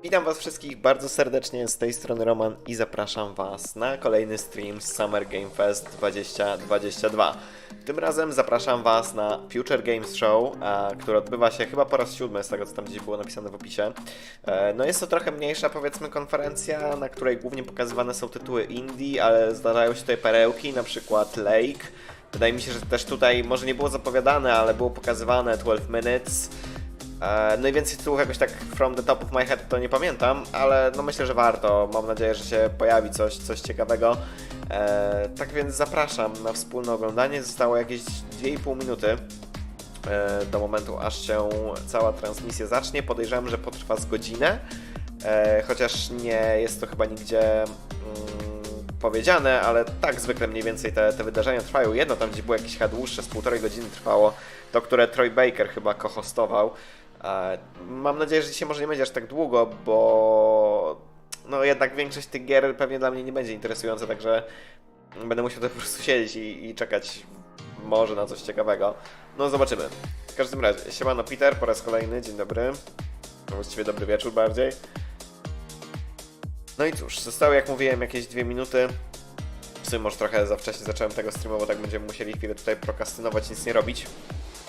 Witam was wszystkich bardzo serdecznie, z tej strony Roman i zapraszam was na kolejny stream z Summer Game Fest 2022. Tym razem zapraszam was na Future Games Show, który odbywa się chyba po raz 7, z tego co tam gdzieś było napisane w opisie. No jest to trochę mniejsza, powiedzmy, konferencja, na której głównie pokazywane są tytuły indie, ale zdarzają się tutaj perełki, na przykład Lake. Wydaje mi się, że też tutaj może nie było zapowiadane, ale było pokazywane 12 Minutes. No i więcej tytułów jakoś tak from the top of my head to nie pamiętam, ale no myślę, że warto. Mam nadzieję, że się pojawi coś ciekawego. Tak więc zapraszam na wspólne oglądanie. Zostało jakieś 2,5 minuty do momentu, aż się cała transmisja zacznie. Podejrzewam, że potrwa z godzinę, chociaż nie jest to chyba nigdzie powiedziane, ale tak zwykle mniej więcej te wydarzenia trwają. Jedno tam gdzie było jakieś chyba dłuższe, z 1,5 godziny trwało, to które Troy Baker chyba co-hostował. Mam nadzieję, że dzisiaj może nie będzie aż tak długo, bo no jednak większość tych gier pewnie dla mnie nie będzie interesująca, także będę musiał tutaj po prostu siedzieć i czekać może na coś ciekawego. No zobaczymy. W każdym razie, siemano Peter, po raz kolejny, dzień dobry. Właściwie dobry wieczór bardziej. No i cóż, zostały, jak mówiłem, jakieś 2 minuty. W sumie może trochę za wcześnie zacząłem tego streama, bo tak będziemy musieli chwilę tutaj prokrastynować, nic nie robić.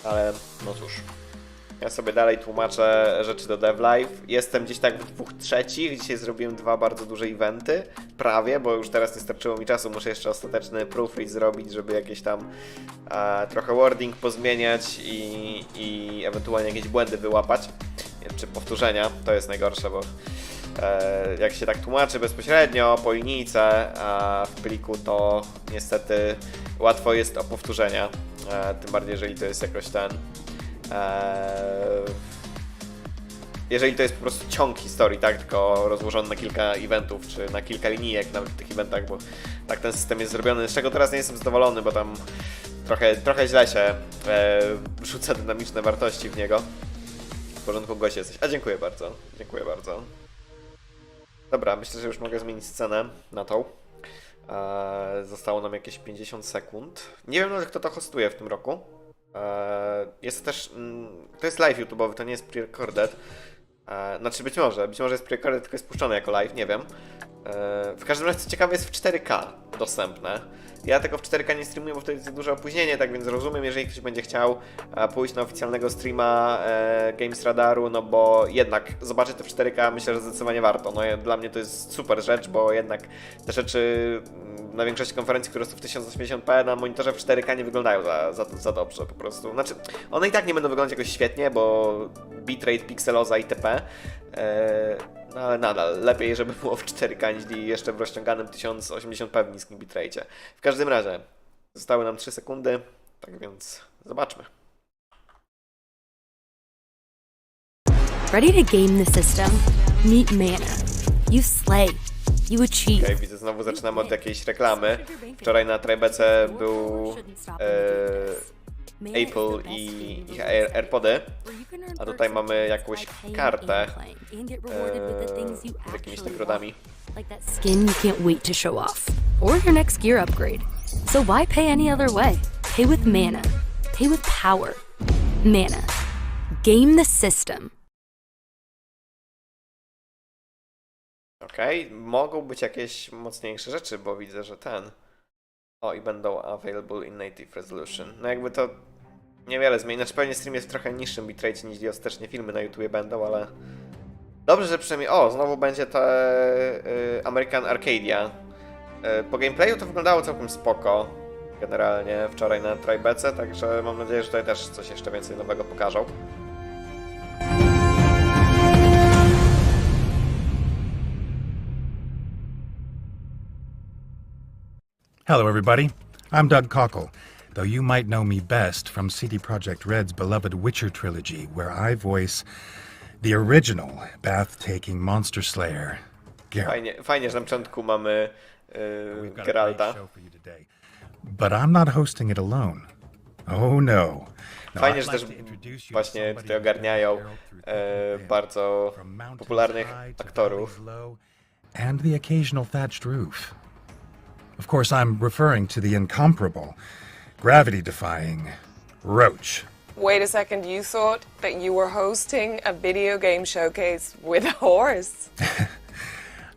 Ale no cóż. Ja sobie dalej tłumaczę rzeczy do DevLive. Jestem gdzieś tak w 2/3. Dzisiaj zrobiłem 2 bardzo duże eventy. Prawie, bo już teraz nie starczyło mi czasu. Muszę jeszcze ostateczny proofread zrobić, żeby jakieś tam trochę wording pozmieniać i ewentualnie jakieś błędy wyłapać. Czy powtórzenia. To jest najgorsze, bo jak się tak tłumaczy bezpośrednio po linijce w pliku, to niestety łatwo jest o powtórzenia. Tym bardziej, jeżeli to jest jakoś jeżeli to jest po prostu ciąg historii, tak, tylko rozłożony na kilka eventów, czy na kilka linijek nawet w tych eventach, bo tak ten system jest zrobiony, z czego teraz nie jestem zadowolony, bo tam trochę źle się rzuca dynamiczne wartości w niego. W porządku, gość jesteś. A dziękuję bardzo, dziękuję bardzo. Dobra, myślę, że już mogę zmienić scenę na tą. Zostało nam jakieś 50 sekund. Nie wiem nawet, kto to hostuje w tym roku. Jest to też, to jest live YouTube'owy, to nie jest pre-recorded. Znaczy być może jest pre-recorded, tylko jest puszczony jako live, nie wiem. W każdym razie, co ciekawe, jest w 4K dostępne. Ja tego w 4K nie streamuję, bo wtedy jest duże opóźnienie, tak więc rozumiem, jeżeli ktoś będzie chciał pójść na oficjalnego streama Games Radaru, no bo jednak zobaczyć to w 4K myślę, że zdecydowanie warto. No dla mnie to jest super rzecz, bo jednak te rzeczy na większości konferencji, które są w 1080p na monitorze w 4K nie wyglądają za dobrze po prostu. Znaczy, one i tak nie będą wyglądać jakoś świetnie, bo bitrate, pikseloza itp. No ale nadal, lepiej, żeby było w 4K niż jeszcze w rozciąganym 1080p w niskim bitrate'cie. W każdym razie, zostały nam 3 sekundy, tak więc zobaczmy. Ready to game the system? Meet Mana. You slay. You achieve. Okej, widzę, znowu zaczynamy od jakiejś reklamy. Wczoraj na Czerwce był Apple i ich AirPody, a tutaj mamy jakąś kartę z jakimiś nagrodami. Like that skin you can't wait to show off. Or your next gear upgrade. So why pay any other way? Pay with Mana. Pay with power. Mana. Game the system. Okej, mogą być jakieś mocniejsze rzeczy, bo widzę, że O, i będą available in native resolution. No jakby to niewiele zmieni. Znaczy pewnie stream jest w trochę niższym bitrate niż ostatecznie filmy na YouTubie będą, ale dobrze, że przynajmniej... O, znowu będzie to American Arcadia. Po gameplayu to wyglądało całkiem spoko. Generalnie wczoraj na Czerwce, także mam nadzieję, że tutaj też coś jeszcze więcej nowego pokażą. Hello, everybody. I'm Doug Cockle, though you might know me best from CD Projekt Red's beloved Witcher trilogy, where I voice the original bath-taking monster slayer, Geralt. Fajnie, że na początku mamy Geralta. But I'm not hosting it alone. Oh no. Fajnie, że też właśnie tutaj ogarniają bardzo popularnych aktorów. And the occasional thatched roof. Of course, I'm referring to the incomparable, gravity-defying Roach. Wait a second, you thought that you were hosting a video game showcase with a horse?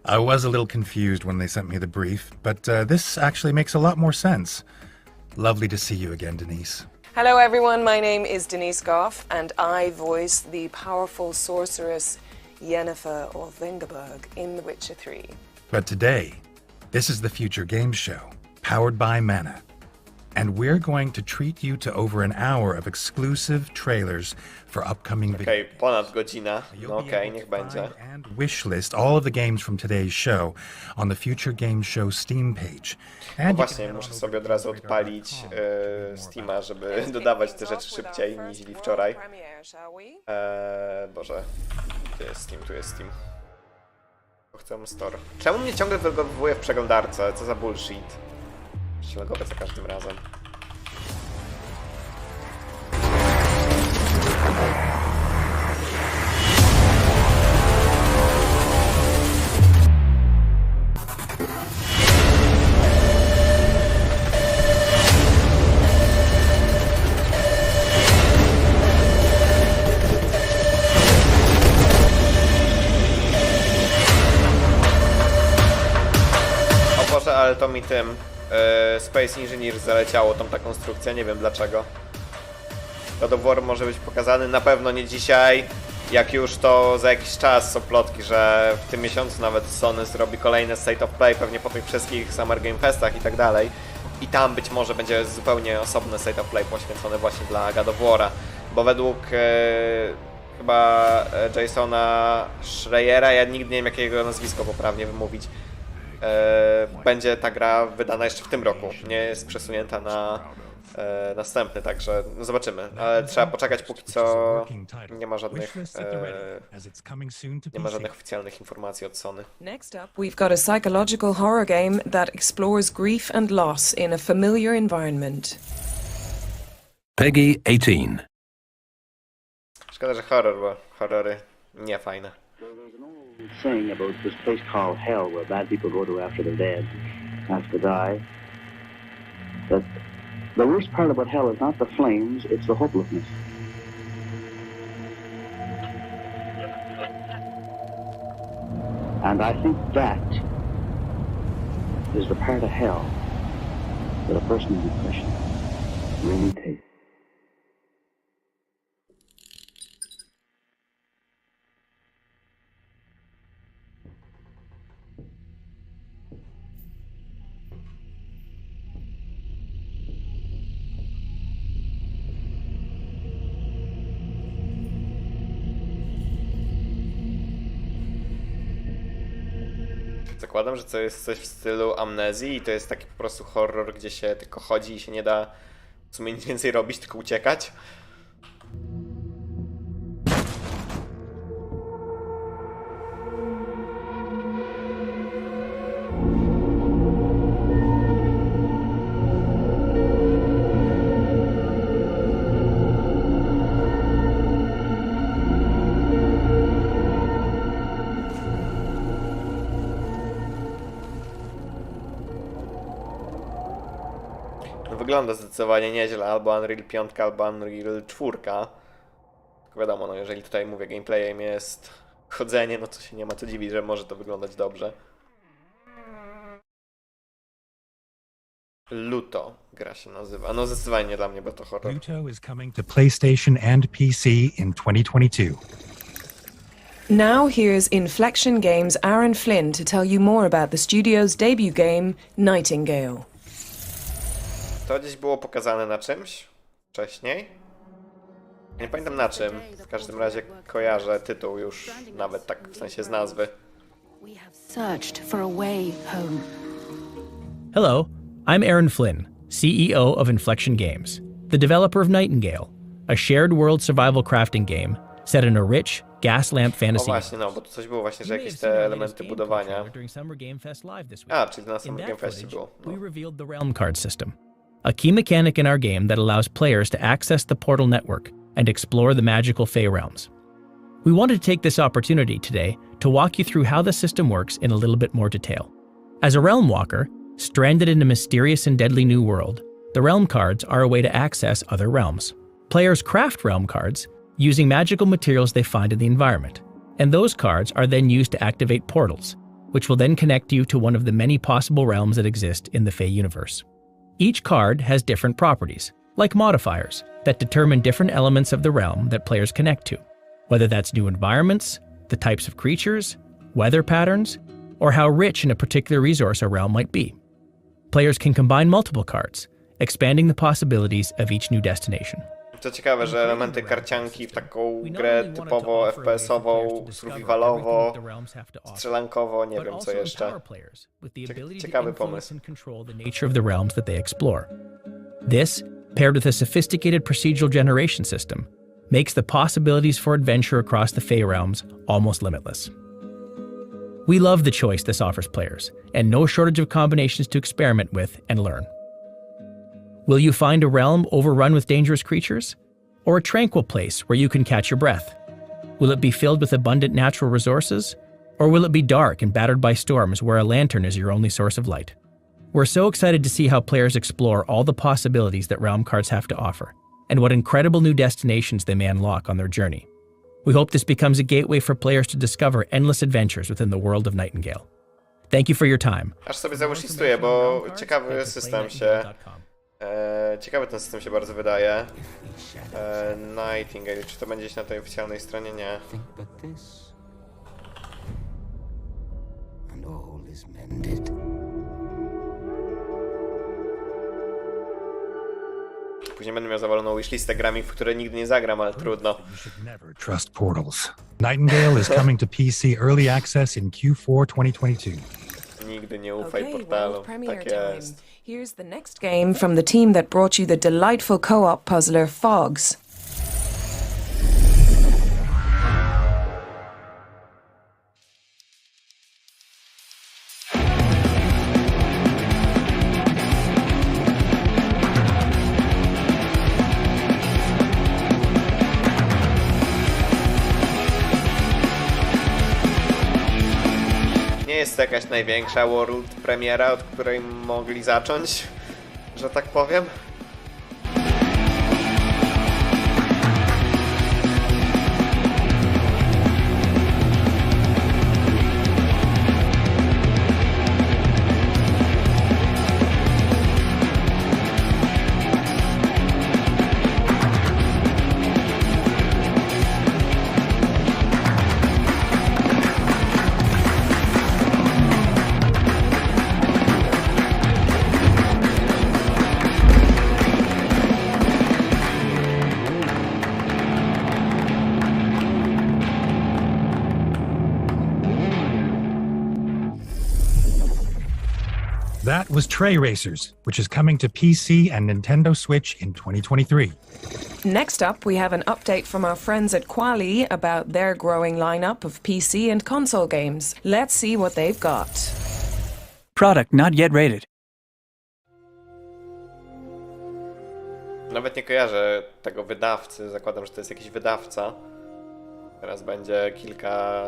I was a little confused when they sent me the brief, but this actually makes a lot more sense. Lovely to see you again, Denise. Hello everyone, my name is Denise Goff and I voice the powerful sorceress Yennefer or Vengerberg in The Witcher 3. But today, this is the Future Games Show, powered by Mana. And we're going to treat you to over an hour of exclusive trailers for upcoming Okej, ponad godzina. No okej, niech będzie. and wish list all of the games from today's show on the Future Games Show Steam page. No And you can właśnie, head muszę on sobie od razu odpalić Steama, żeby dodawać te rzeczy szybciej niż wczoraj. Boże, gdzie jest Steam? Tu jest Steam. Chcę Store. Czemu mnie ciągle wylogowuje w przeglądarce? Co za bullshit? Muszę się logować za każdym razem. O Boże, ale to mi tym Space Engineer zaleciało tą ta konstrukcja, nie wiem dlaczego. God of War może być pokazany, na pewno nie dzisiaj. Jak już to za jakiś czas są plotki, że w tym miesiącu nawet Sony zrobi kolejne State of Play, pewnie po tych wszystkich Summer Game Festach i tak dalej. I tam być może będzie zupełnie osobne State of Play poświęcone właśnie dla God of War'a. Bo według chyba Jasona Schreiera, ja nigdy nie wiem jakiego nazwisko poprawnie wymówić, będzie ta gra wydana jeszcze w tym roku, nie jest przesunięta na następny, także no zobaczymy, ale trzeba poczekać, póki co nie ma żadnych oficjalnych informacji od Sony. Next up, we've got a psychological horror game that explores grief and loss in a familiar environment. Peggy 18. Szkoda, że horror, bo horrory nie fajne. Saying about this place called hell where bad people go to after they're dead, after die. That the worst part about hell is not the flames, it's the hopelessness. And I think that is the part of hell that a person in depression really tastes. Zakładam, że to jest coś w stylu amnezji i to jest taki po prostu horror, gdzie się tylko chodzi i się nie da w sumie nic więcej robić, tylko uciekać. Wygląda zdecydowanie nieźle, albo Unreal 5, albo Unreal 4. Tylko wiadomo, no jeżeli tutaj mówię gameplayem jest chodzenie, no to się nie ma co dziwić, że może to wyglądać dobrze. Luto gra się nazywa. No zdecydowanie nie dla mnie, bo to horror. Luto is coming to PlayStation and PC in 2022. Now here's Inflection Games' Aaron Flynn to tell you more about the studio's debut game, Nightingale. To gdzieś było pokazane na czymś wcześniej. Nie pamiętam na czym. W każdym razie kojarzę tytuł już, nawet tak w sensie z nazwy. We have searched for a way home. Hello, I'm Aaron Flynn, CEO of Inflection Games, the developer of Nightingale, a shared world survival crafting game set in a rich, gas lamp O fantasy. właśnie, no, bo tu coś było właśnie, że jakieś te elementy budowania. A, czyli na Summer Game Festie było. No. We revealed the realm card system, a key mechanic in our game that allows players to access the portal network and explore the magical Fey realms. We wanted to take this opportunity today to walk you through how the system works in a little bit more detail. As a realm walker, stranded in a mysterious and deadly new world, the realm cards are a way to access other realms. Players craft realm cards using magical materials they find in the environment, and those cards are then used to activate portals, which will then connect you to one of the many possible realms that exist in the Fey universe. Each card has different properties, like modifiers, that determine different elements of the realm that players connect to, whether that's new environments, the types of creatures, weather patterns, or how rich in a particular resource a realm might be. Players can combine multiple cards, expanding the possibilities of each new destination. To ciekawe, że elementy karcianki w taką grę typowo FPS-ową, survivalowo, strzelankowo, nie wiem co jeszcze. Ciekawy pomysł. This, paired with a sophisticated procedural generation system, makes the possibilities for adventure across the Fey realms almost limitless. We love the choice this offers players, and no shortage of combinations to experiment with and learn. Will you find a realm overrun with dangerous creatures? Or a tranquil place where you can catch your breath? Will it be filled with abundant natural resources? Or will it be dark and battered by storms where a lantern is your only source of light? We're so excited to see how players explore all the possibilities that realm cards have to offer, and what incredible new destinations they may unlock on their journey. We hope this becomes a gateway for players to discover endless adventures within the world of Nightingale. Thank you for your time. Aż sobie zawishistuję, bo ciekawy system się... ciekawy ten system się bardzo wydaje. Nightingale, czy to będzie gdzieś na tej oficjalnej stronie? Nie. Później będę miał zawaloną wishlistę grami, w które nigdy nie zagram, ale trudno. You should never trust portals. Nightingale is coming to PC Early Access in Q4 2022. Nigdy nie ufaj portalu. Tak jest. Here's the next game from the team that brought you the delightful co-op puzzler Fogs. Nie jest to jakaś największa world premiera, od której mogli zacząć, że tak powiem. That was Tray Racers, which is coming to PC and Nintendo Switch in 2023. Next up, we have an update from our friends at Quali about their growing lineup of PC and console games. Let's see what they've got. Product not yet rated. Nawet nie kojarzę tego wydawcy, zakładam, że to jest jakiś wydawca. Teraz będzie kilka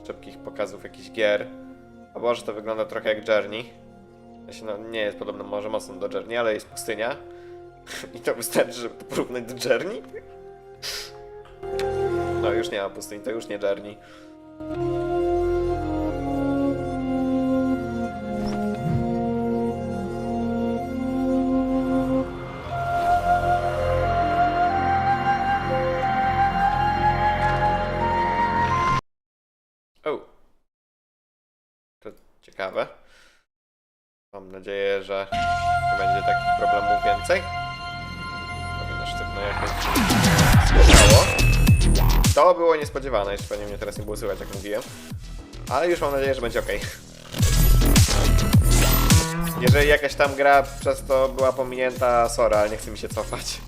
szybkich pokazów jakichś gier. A może to wygląda trochę jak Journey. No, nie jest podobno może mocno do Journey, ale jest pustynia. I to wystarczy, żeby to porównać do Journey? No już nie ma pustyni, to już nie Journey. O! To ciekawe. Mam nadzieję, że nie będzie takich problemów więcej. Powinno sztywno jakoś spadało. To było niespodziewane, jeszcze pewnie mnie teraz nie było słychać, jak mówiłem. Ale już mam nadzieję, że będzie ok. Jeżeli jakaś tam gra przez to była pominięta, sorry, ale nie chce mi się cofać.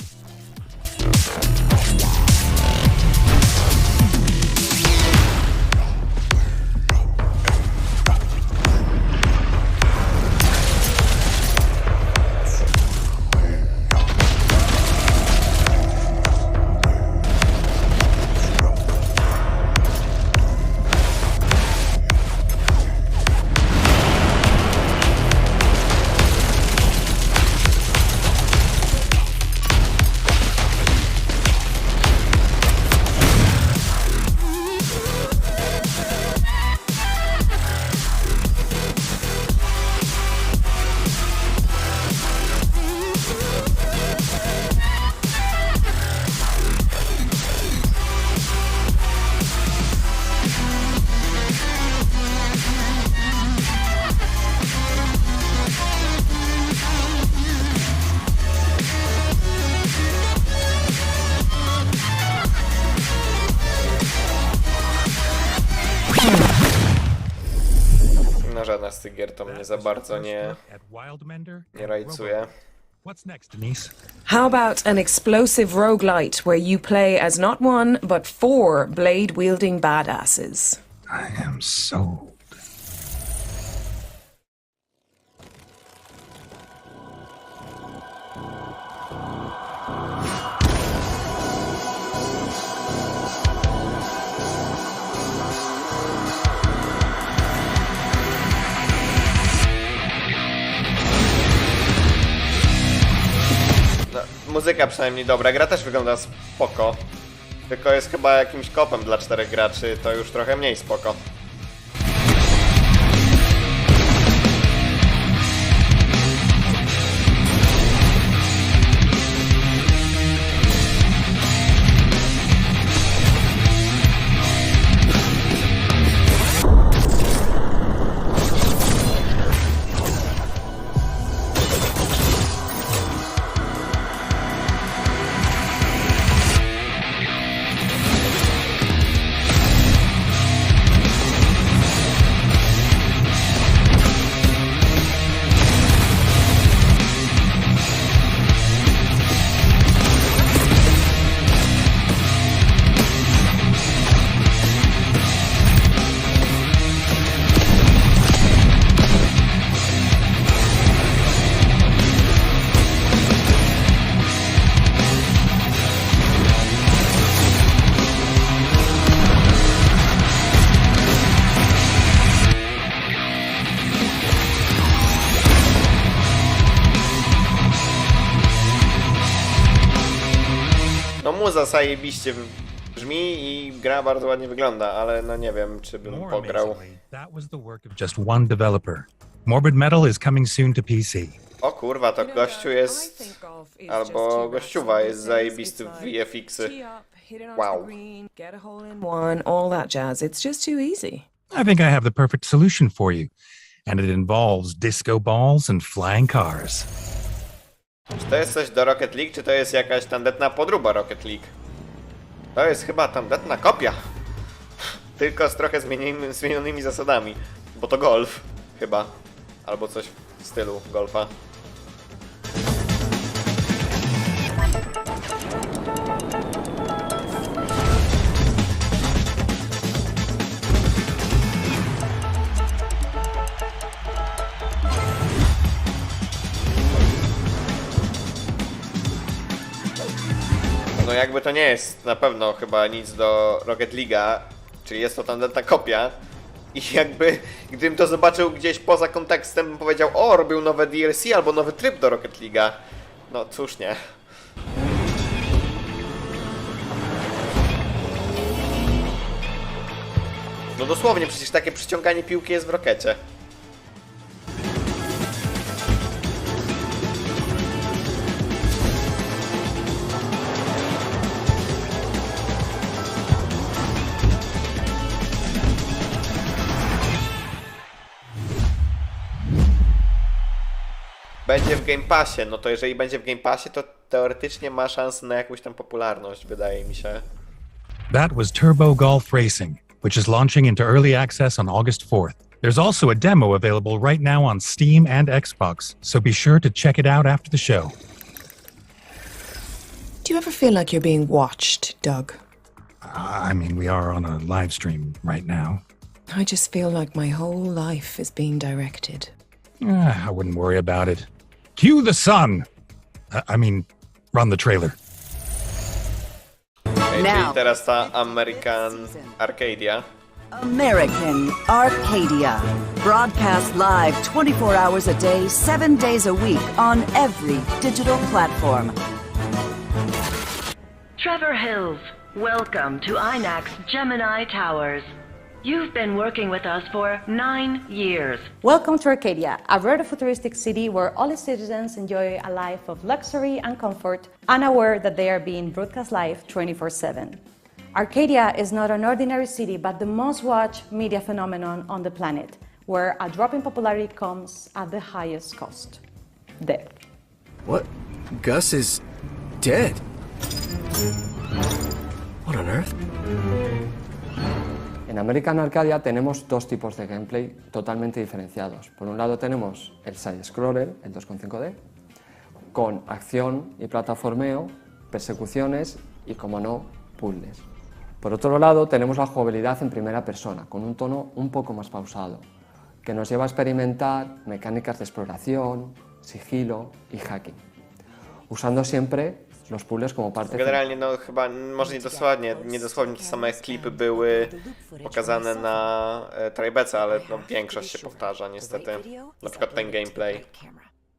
No żadna z tych gier to mnie za bardzo nie rajcuje. What's next, Denise? How about an explosive roguelite where you play as not one, but 4 blade-wielding badasses? I am sold. Muzyka przynajmniej dobra, gra też wygląda spoko. Tylko jest chyba jakimś kopem dla 4 graczy, to już trochę mniej spoko. No muza zajebiście brzmi i gra bardzo ładnie wygląda, ale no nie wiem, czy bym pograł. That was the work of just one developer. Morbid Metal is coming soon to PC. O kurwa, to gościu jest... albo gościuwa jest zajebisty w VFX-y. Wow. All that jazz. It's just too easy. I think I have the perfect solution for you. And it involves disco balls and flying cars. Czy to jest coś do Rocket League, czy to jest jakaś tandetna podróba Rocket League? To jest chyba tandetna kopia. Tylko z trochę zmienionymi zasadami. Bo to golf, chyba. Albo coś w stylu golfa. No jakby to nie jest na pewno chyba nic do Rocket League'a, czyli jest to tandetna kopia. I jakby, gdybym to zobaczył gdzieś poza kontekstem, bym powiedział, o, robił nowe DLC albo nowy tryb do Rocket League'a. No cóż nie. No dosłownie, przecież takie przyciąganie piłki jest w Rockecie. Będzie w Game Passie, no to jeżeli będzie w Game Passie, to teoretycznie ma szansę na jakąś tam popularność, wydaje mi się. That was Turbo Golf Racing, which is launching into early access on August 4th. There's also a demo available right now on Steam and Xbox, so be sure to check it out after the show. Do you ever feel like you're being watched, Doug? I mean, we are on a live stream right now. I just feel like my whole life is being directed. I wouldn't worry about it. Cue the sun! I mean, run the trailer. Okay, czyli teraz ta American Arcadia. American Arcadia. Broadcast live 24 hours a day, 7 days a week on every digital platform. Trevor Hills, welcome to INAC's Gemini Towers. You've been working with us for 9 years. Welcome to Arcadia, a rare futuristic city where all its citizens enjoy a life of luxury and comfort, unaware that they are being broadcast live 24/7. Arcadia is not an ordinary city, but the most watched media phenomenon on the planet, where a drop in popularity comes at the highest cost. Death. What? Gus is dead? What on earth? En American Arcadia tenemos dos tipos de gameplay totalmente diferenciados. Por un lado tenemos el side-scroller, el 2,5D, con acción y plataformeo, persecuciones y, como no, puzzles. Por otro lado tenemos la jugabilidad en primera persona, con un tono un poco más pausado, que nos lleva a experimentar mecánicas de exploración, sigilo i hacking, usando siempre los puzzles como parte... Generalnie, no chyba, może niedosłownie te same klipy były pokazane na Czerwce, ale no, większość się powtarza niestety. Na przykład ten gameplay.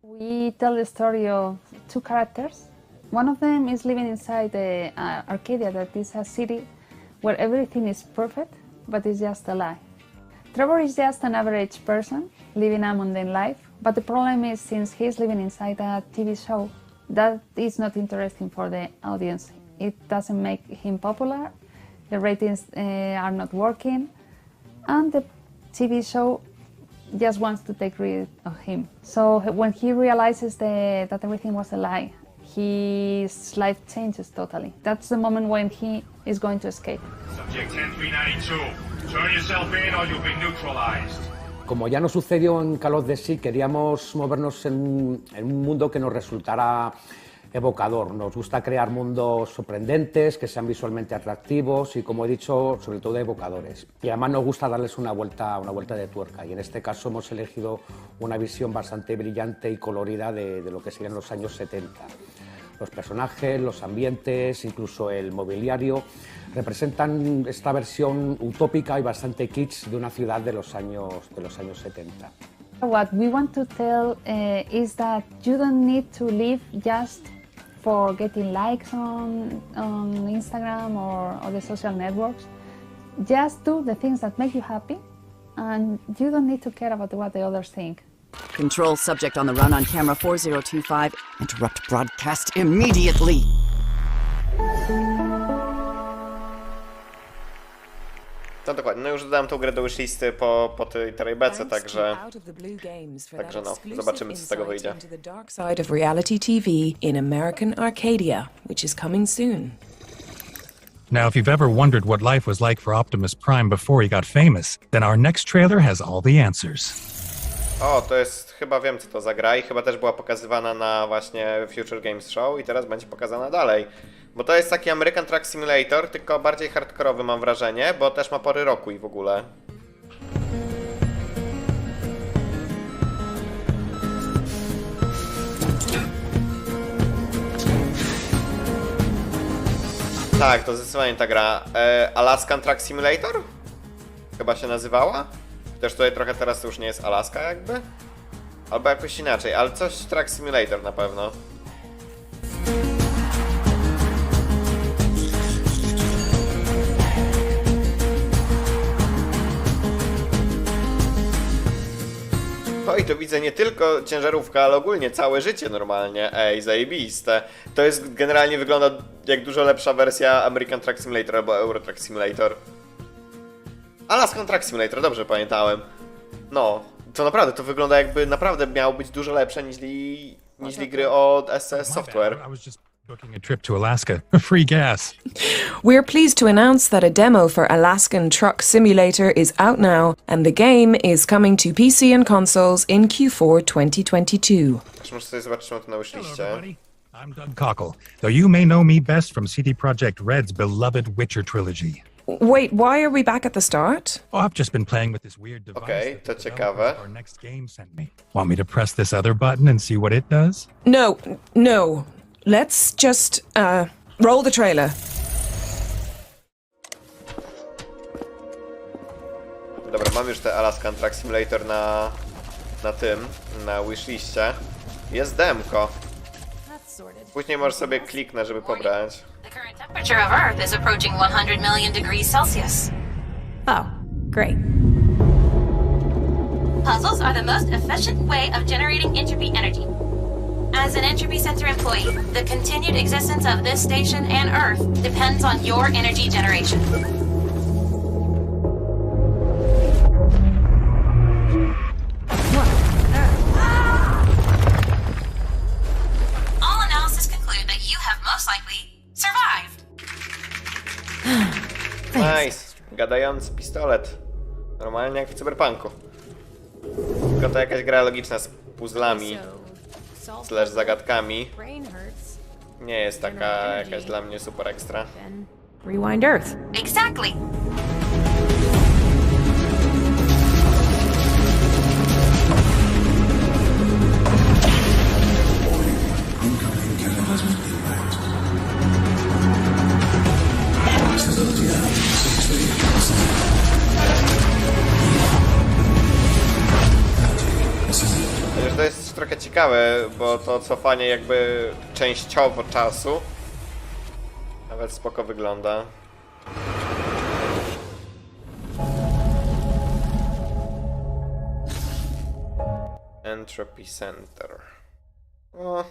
We tell the story of two characters. One of them is living inside the Arcadia, that is a city where everything is perfect, but it's just a lie. Trevor is just an average person living a mundane life, but the problem is, since he's living inside a TV show, that is not interesting for the audience. It doesn't make him popular, the ratings are not working, and the TV show just wants to take rid of him. So when he realizes that everything was a lie, his life changes totally. That's the moment when he is going to escape. Subject 10392, turn yourself in or you'll be neutralized. Como ya nos sucedió en Call of Duty, queríamos movernos en un mundo que nos resultara evocador. Nos gusta crear mundos sorprendentes, que sean visualmente atractivos y, como he dicho, sobre todo evocadores. Y además nos gusta darles una vuelta de tuerca. Y en este caso hemos elegido una visión bastante brillante y colorida de lo que serían los años 70. Los personajes, los ambientes, incluso el mobiliario, representan esta versión utópica y bastante kitsch de una ciudad de los años 70. What we want to tell is that you don't need to live just for getting likes on Instagram or the social networks. Just do the things that make you happy, and you don't need to care about what the others think. Control subject on the run on camera 4025. Interrupt broadcast immediately. No dokładnie, no już dodałem tą grę do wishlisty po tej Czerwce, także no, zobaczymy co z tego wyjdzie. The dark side of reality TV in American Arcadia, which is coming soon. Now, if you've ever wondered what life was like for Optimus Prime before he got famous, then our next trailer has all the answers. O, to jest, chyba wiem co to za gra i chyba też była pokazywana na właśnie Future Games Show i teraz będzie pokazana dalej. Bo to jest taki American Truck Simulator, tylko bardziej hardkorowy mam wrażenie, bo też ma pory roku i w ogóle. Tak, to zdecydowanie ta gra. Alaskan Truck Simulator? Chyba się nazywała? Też tutaj trochę teraz to już nie jest Alaska jakby? Albo jakoś inaczej, ale coś Truck Simulator na pewno. No i to widzę nie tylko ciężarówka, ale ogólnie całe życie normalnie. Ej, zajebiste. To jest generalnie wygląda jak dużo lepsza wersja American Truck Simulator albo Euro Truck Simulator. Alaskan Truck Simulator, dobrze pamiętałem. No, to naprawdę, to wygląda jakby naprawdę miało być dużo lepsze niż gry od SS Software. Booking a trip to Alaska. Free gas. We're pleased to announce that a demo for Alaskan Truck Simulator is out now, and the game is coming to PC and consoles in Q4 2022. Muszę sobie zobaczyć, co to na wishliście. I'm Doug Cockle, though you may know me best from CD Projekt Red's beloved Witcher trilogy. Wait, why are we back at the start? Oh, I've just been playing with this weird device. Okay, to ciekawe. Our next game sent me. Want me to press this other button and see what it does? No. Let's just, roll the trailer. Dobra, mam już te Alaskan Truck Simulator na wishliście. Jest demko. Później możesz sobie kliknąć, żeby pobrać. The current temperature of Earth is approaching 100 million degrees Celsius. Oh, great. Puzzles are the most efficient way of generating entropy energy. As an Entropy Center employee, the continued existence of this station and Earth depends on your energy generation. All analysis conclude that you have most likely survived. Nice. gadający pistolet. Normalnie jak w Cyberpunku. Tylko to jakaś gra logiczna z puzzlami. Slash zagadkami. Nie jest taka jakaś dla mnie super ekstra. Rewind Earth. Exactly. Chociaż to jest trochę ciekawe, bo to cofanie jakby częściowo czasu nawet spoko wygląda. Entropy Center. O.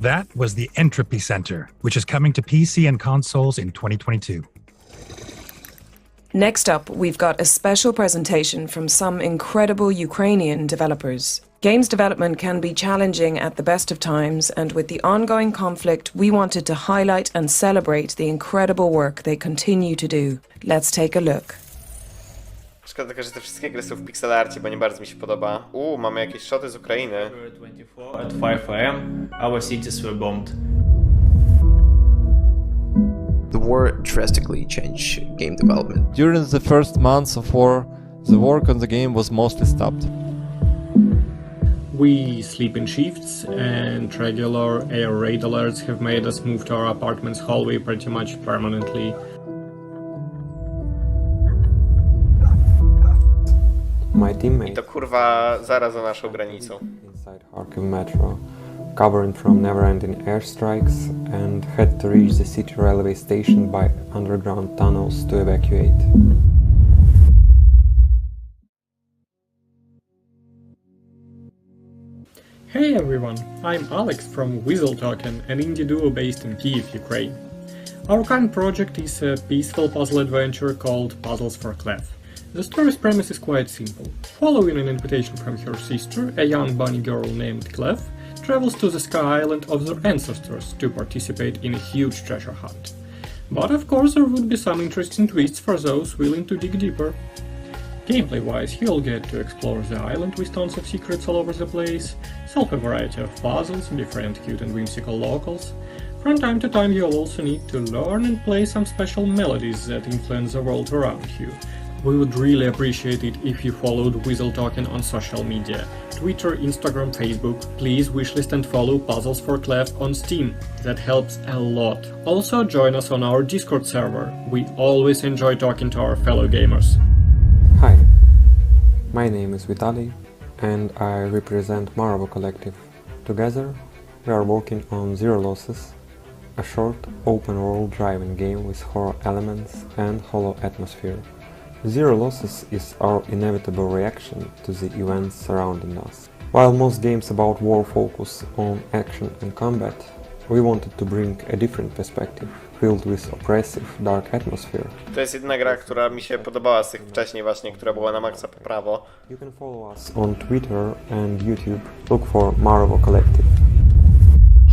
That was the Entropy Center, which is coming to PC and consoles in 2022. Next up, we've got a special presentation from some incredible Ukrainian developers. Games development can be challenging at the best of times, and with the ongoing conflict, we wanted to highlight and celebrate the incredible work they continue to do. Let's take a look. Szkoda tylko, że te wszystkie gry są w pixelarcie, bo nie bardzo mi się podoba. Mamy jakieś shoty z Ukrainy. At 5 a.m., our cities were bombed. The war drastically changed game development. During the first months of war, the work on the game was mostly stopped. We sleep in shifts, and regular air raid alerts have made us move to our apartment's hallway pretty much permanently. My teammate I to kurwa zaraz za naszą granicą. inside Kharkiv metro, covering from never-ending airstrikes, and had to reach the city railway station by underground tunnels to evacuate. Hey everyone, I'm Alex from Token, an indie duo based in Kyiv, Ukraine. Our current project is a peaceful puzzle adventure called Puzzles for Clef. The story's premise is quite simple. Following an invitation from her sister, a young bunny girl named Clef travels to the Sky Island of their ancestors to participate in a huge treasure hunt. But of course there would be some interesting twists for those willing to dig deeper. Gameplay-wise, you'll get to explore the island with tons of secrets all over the place, solve a variety of puzzles, befriend cute and whimsical locals. From time to time you'll also need to learn and play some special melodies that influence the world around you. We would really appreciate it if you followed Token on social media. Twitter, Instagram, Facebook. Please wishlist and follow Puzzles for Clef on Steam. That helps a lot. Also join us on our Discord server. We always enjoy talking to our fellow gamers. Hi, my name is Vitaly, and I represent Marvel Collective. Together, we are working on Zero Losses, a short, open-world driving game with horror elements and hollow atmosphere. Zero Losses is our inevitable reaction to the events surrounding us. While most games about war focus on action and combat, we wanted to bring a different perspective, filled with oppressive, dark atmosphere. To jest jedna gra, która mi się podobała z tych wcześniej właśnie, która była na maksa po prawo. You can follow us on Twitter and YouTube. Look for Marvel Collective.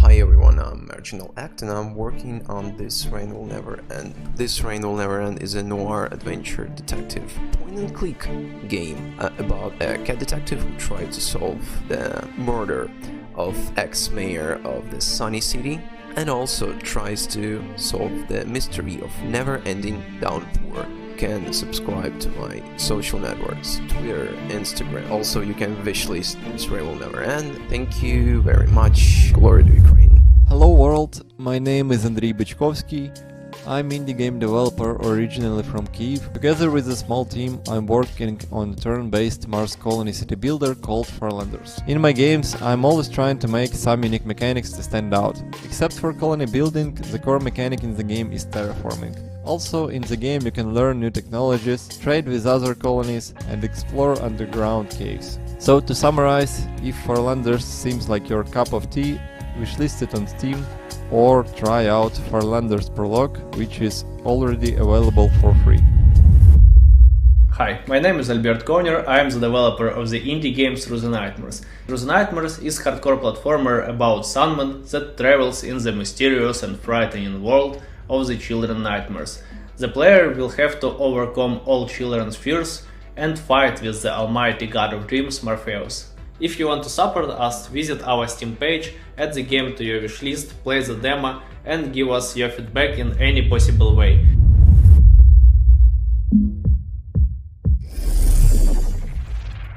Hi everyone, I'm Marginal Act and I'm working on This Rain Will Never End. This Rain Will Never End is a noir adventure detective point-and-click game about a cat detective who tries to solve the murder of ex-mayor of the Sunny City and also tries to solve the mystery of never-ending downpour. You can subscribe to my social networks, Twitter, Instagram. Also, you can wishlist This Rain Will Never End. Thank you very much. Glory to Ukraine. Hello world, my name is Andriy Bychkovsky. I'm indie game developer originally from Kyiv. Together with a small team, I'm working on a turn-based Mars colony city builder called Farlanders. In my games, I'm always trying to make some unique mechanics to stand out. Except for colony building, the core mechanic in the game is terraforming. Also, in the game you can learn new technologies, trade with other colonies, and explore underground caves. So to summarize, if Farlanders seems like your cup of tea, wishlist it on Steam, or try out Farlanders Prologue, which is already available for free. Hi, my name is Albert Konyer, I am the developer of the indie game Through the Nightmares. Through the Nightmares is a hardcore platformer about someone that travels in the mysterious and frightening world of the children's nightmares. The player will have to overcome all children's fears and fight with the almighty god of dreams, Morpheus. If you want to support us, visit our Steam page, add the game to your wishlist, play the demo and give us your feedback in any possible way.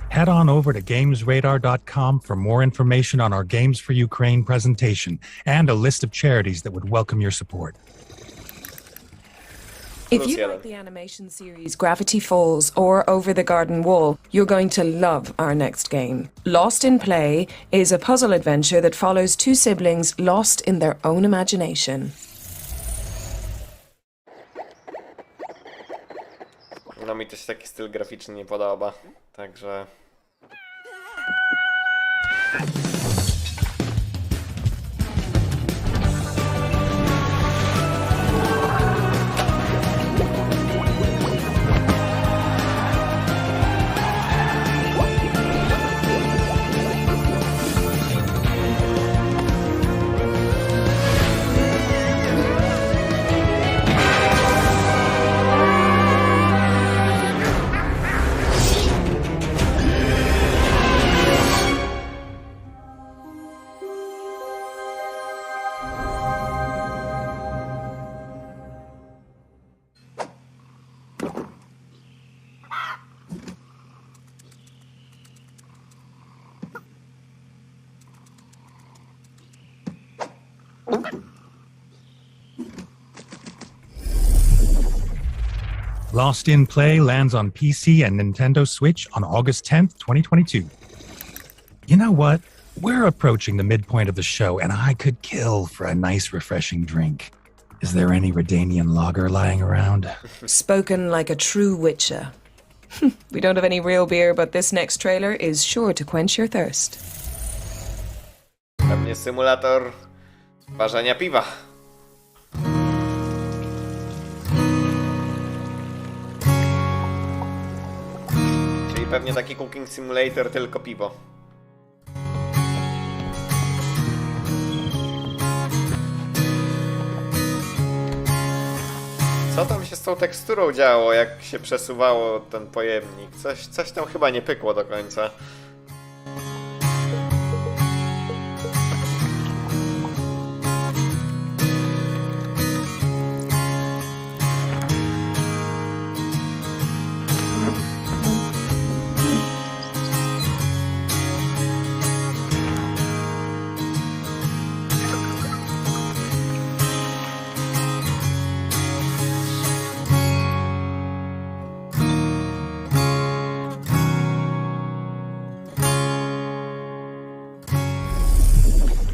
Head on over to gamesradar.com for more information on our Games for Ukraine presentation and a list of charities that would welcome your support. If you like the animation series Gravity Falls or Over the Garden Wall, you're going to love our next game. Lost in Play is a puzzle adventure that follows two siblings lost in their own imagination. No mi też taki styl graficzny nie podoba, także... Lost in Play lands on PC and Nintendo Switch on August 10th, 2022. You know what? We're approaching the midpoint of the show, and I could kill for a nice, refreshing drink. Is there any Redanian lager lying around? Spoken like a true witcher. We don't have any real beer, but this next trailer is sure to quench your thirst. Pewnie symulator ważenia piwa. Czyli pewnie taki cooking simulator, tylko piwo. Co tam się z tą teksturą działo, jak się przesuwało ten pojemnik? Coś tam chyba nie pykło do końca.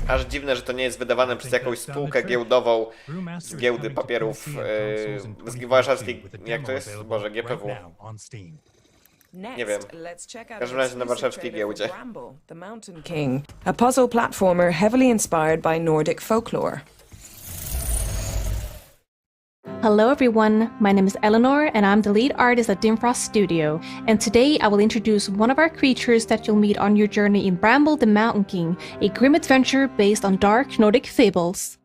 Aż dziwne, że to nie jest wydawane przez jakąś spółkę giełdową z giełdy papierów z warszawskiej, jak to jest? Boże, GPW. Nie wiem. W każdym razie na warszawskiej giełdzie. The Mountain King, a puzzle platformer heavily inspired by Nordic folklore. Hello everyone, my name is Eleanor and I'm the lead artist at Dimfrost Studio, and today I will introduce one of our creatures that you'll meet on your journey in Bramble the Mountain King, a grim adventure based on dark Nordic fables.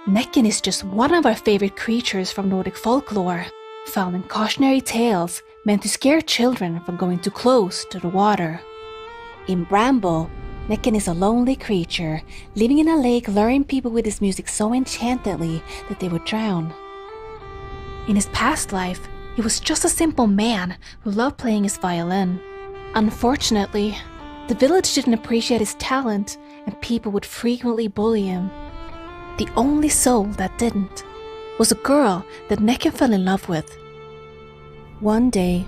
Necken is just one of our favorite creatures from Nordic folklore, found in cautionary tales meant to scare children from going too close to the water. In Bramble, Necken is a lonely creature, living in a lake, luring people with his music so enchantedly that they would drown. In his past life, he was just a simple man who loved playing his violin. Unfortunately, the village didn't appreciate his talent, and people would frequently bully him. The only soul that didn't was a girl that Necken fell in love with. One day,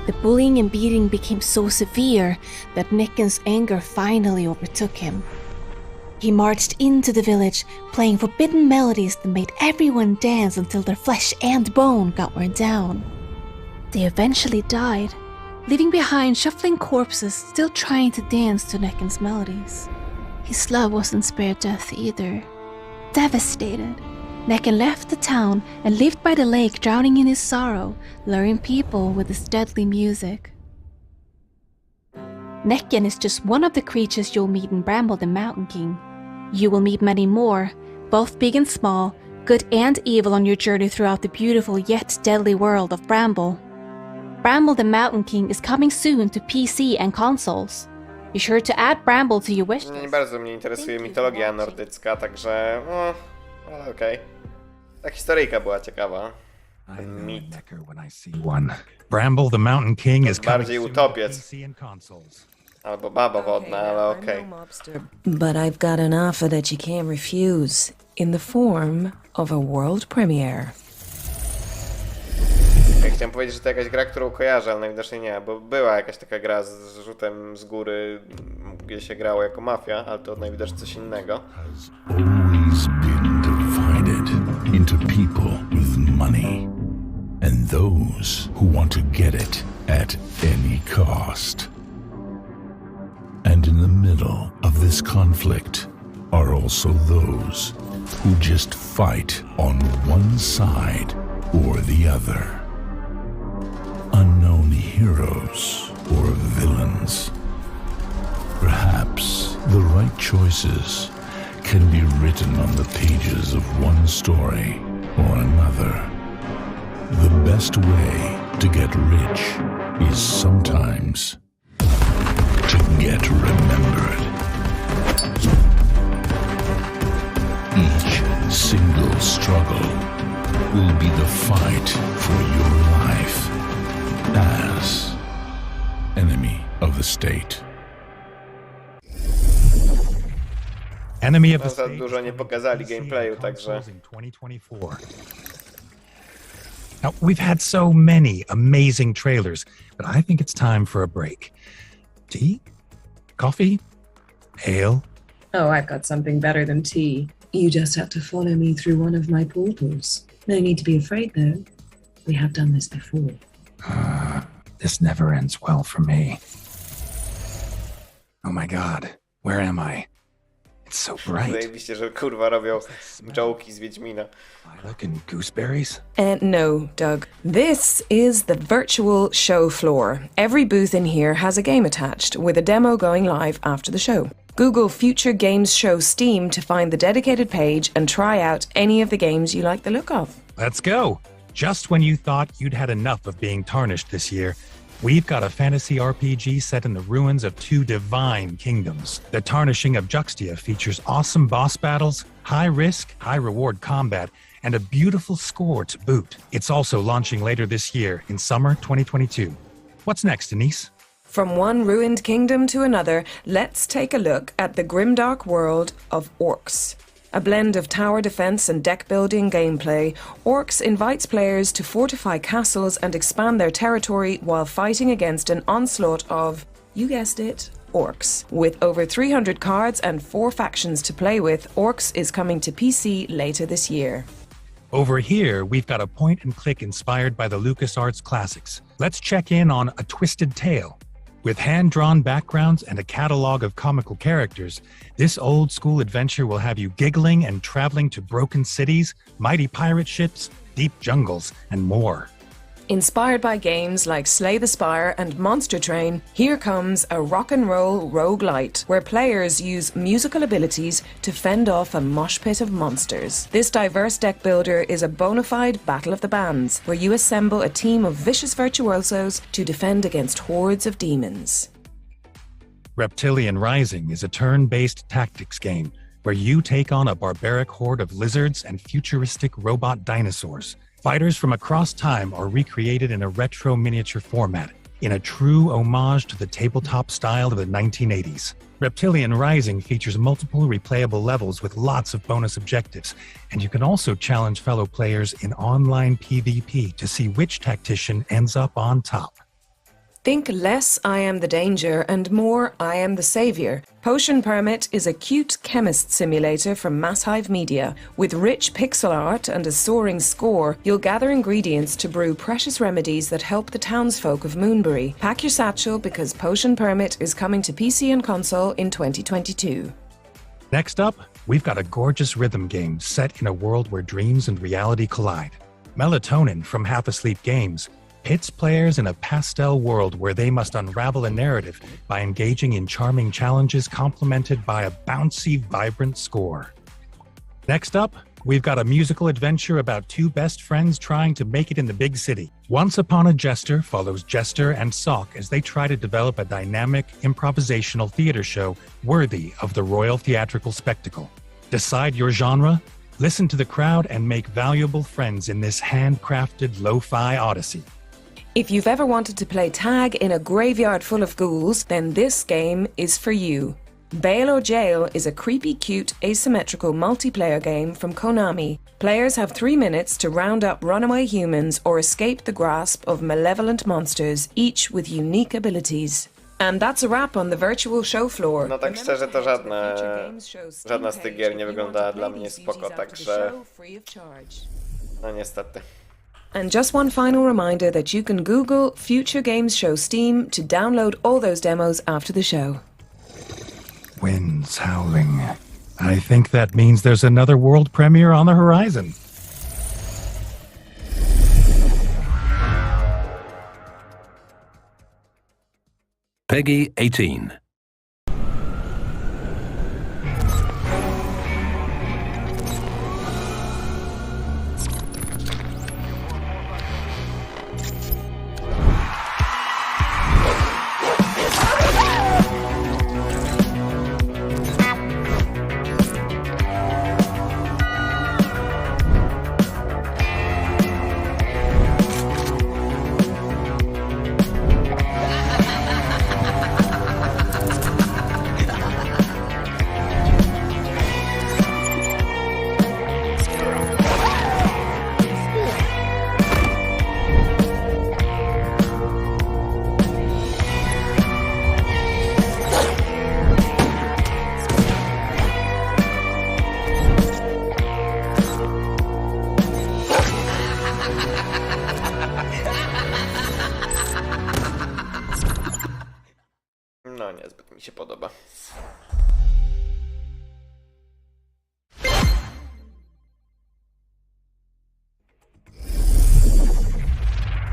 the bullying and beating became so severe that Necken's anger finally overtook him. He marched into the village, playing forbidden melodies that made everyone dance until their flesh and bone got worn down. They eventually died, leaving behind shuffling corpses still trying to dance to Necken's melodies. His love wasn't spared death either. Devastated, Necken left the town and lived by the lake, drowning in his sorrow, luring people with his deadly music. Necken is just one of the creatures you'll meet in Bramble the Mountain King. You will meet many more, both big and small, good and evil on your journey throughout the beautiful yet deadly world of Bramble. Bramble the Mountain King is coming soon to PC and consoles. Be sure to add Bramble to your wish list. Nie bardzo mnie interesuje mitologia nordycka, także ale okej. Ta historyjka była ciekawa. Ten mit. Bramble the Mountain King is bardziej utopiec. Albo baba wodna, ale okej. But I've got an offer that you can't refuse, in the form of a world premiere. Ja chciałem powiedzieć, że to jakaś gra, którą kojarzę, ale najwidoczniej nie, bo była jakaś taka gra z rzutem z góry, gdzie się grało jako mafia, ale to najwidoczniej coś innego. Always been divided into people with money and those who want to get it at any cost. And in the middle of this conflict are also those who just fight on one side or the other. Unknown heroes or villains. Perhaps the right choices can be written on the pages of one story or another. The best way to get rich is sometimes to get remembered. Each single struggle will be the fight for your life as enemy of the state. Enemy of the Za state. dużo nie pokazali gameplayu, także... Now, we've had so many amazing trailers, but I think it's time for a break. Tea? Coffee? Ale? Oh, I've got something better than tea. You just have to follow me through one of my portals. No need to be afraid, though. We have done this before. This never ends well for me. Oh my god, where am I? It's so bright. Zajebiście, że kurwa robią joke'i z Wiedźmina. Looking gooseberries? No, Doug. This is the virtual show floor. Every booth in here has a game attached, with a demo going live after the show. Google Future Games Show Steam to find the dedicated page and try out any of the games you like the look of. Let's go! Just when you thought you'd had enough of being tarnished this year, we've got a fantasy RPG set in the ruins of two divine kingdoms. The Tarnishing of Juxtia features awesome boss battles, high-risk, high-reward combat, and a beautiful score to boot. It's also launching later this year in summer 2022. What's next, Denise? From one ruined kingdom to another, let's take a look at the grimdark world of Orcs. A blend of tower defense and deck building gameplay, Orcs invites players to fortify castles and expand their territory while fighting against an onslaught of, you guessed it, Orcs. With over 300 cards and 4 factions to play with, Orcs is coming to PC later this year. Over here, we've got a point-and-click inspired by the LucasArts classics. Let's check in on A Twisted Tale. With hand-drawn backgrounds and a catalog of comical characters, this old-school adventure will have you giggling and traveling to broken cities, mighty pirate ships, deep jungles, and more. Inspired by games like Slay the Spire and Monster Train, here comes a rock and roll roguelite where players use musical abilities to fend off a mosh pit of monsters. This diverse deck builder is a bona fide battle of the bands where you assemble a team of vicious virtuosos to defend against hordes of demons. Reptilian Rising is a turn-based tactics game where you take on a barbaric horde of lizards and futuristic robot dinosaurs. Fighters from across time are recreated in a retro miniature format, in a true homage to the tabletop style of the 1980s. Reptilian Rising features multiple replayable levels with lots of bonus objectives, and you can also challenge fellow players in online PvP to see which tactician ends up on top. Think less I am the danger and more I am the savior. Potion Permit is a cute chemist simulator from Mass Hive Media. With rich pixel art and a soaring score, you'll gather ingredients to brew precious remedies that help the townsfolk of Moonbury. Pack your satchel because Potion Permit is coming to PC and console in 2022. Next up, we've got a gorgeous rhythm game set in a world where dreams and reality collide. Melatonin from Half Asleep Games pits players in a pastel world where they must unravel a narrative by engaging in charming challenges complemented by a bouncy, vibrant score. Next up, we've got a musical adventure about two best friends trying to make it in the big city. Once Upon a Jester follows Jester and Sock as they try to develop a dynamic, improvisational theater show worthy of the Royal Theatrical Spectacle. Decide your genre, listen to the crowd, and make valuable friends in this handcrafted lo-fi odyssey. If you've ever wanted to play tag in a graveyard full of ghouls, then this game is for you. Bail or Jail is a creepy, cute, asymmetrical multiplayer game from Konami. Players have 3 minutes to round up runaway humans or escape the grasp of malevolent monsters, each with unique abilities. And that's a wrap on the virtual show floor. No tak szczerze to żadna z tych gier nie wyglądała dla mnie spoko, także no niestety. And just one final reminder that you can Google Future Games Show Steam to download all those demos after the show. Winds howling. I think that means there's another world premiere on the horizon. Peggy 18. No niezbyt mi się podoba.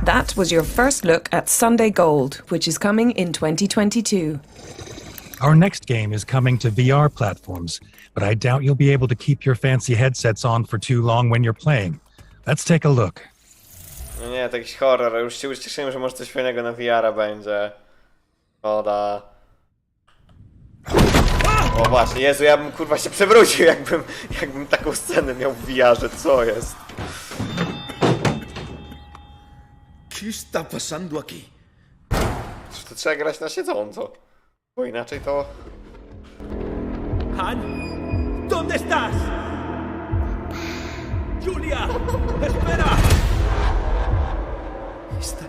That was your first look at Sunday Gold, which is coming in 2022. Our next game is coming to VR platforms, but I doubt you'll be able to keep your fancy headsets on for too long when you're playing. Let's take a look. No nie, to jakiś horror. Już się ucieszyłem, że może coś fajnego na VR-a będzie. Szkoda. O właśnie, Jezu, ja bym kurwa się przewrócił, jakbym taką scenę miał w VR-ze. Co jest? ¿Qué está pasando aquí? Czy to trzeba grać na siedząco? Bo inaczej to... Han, ¿dónde estás? Julia, espera. Esta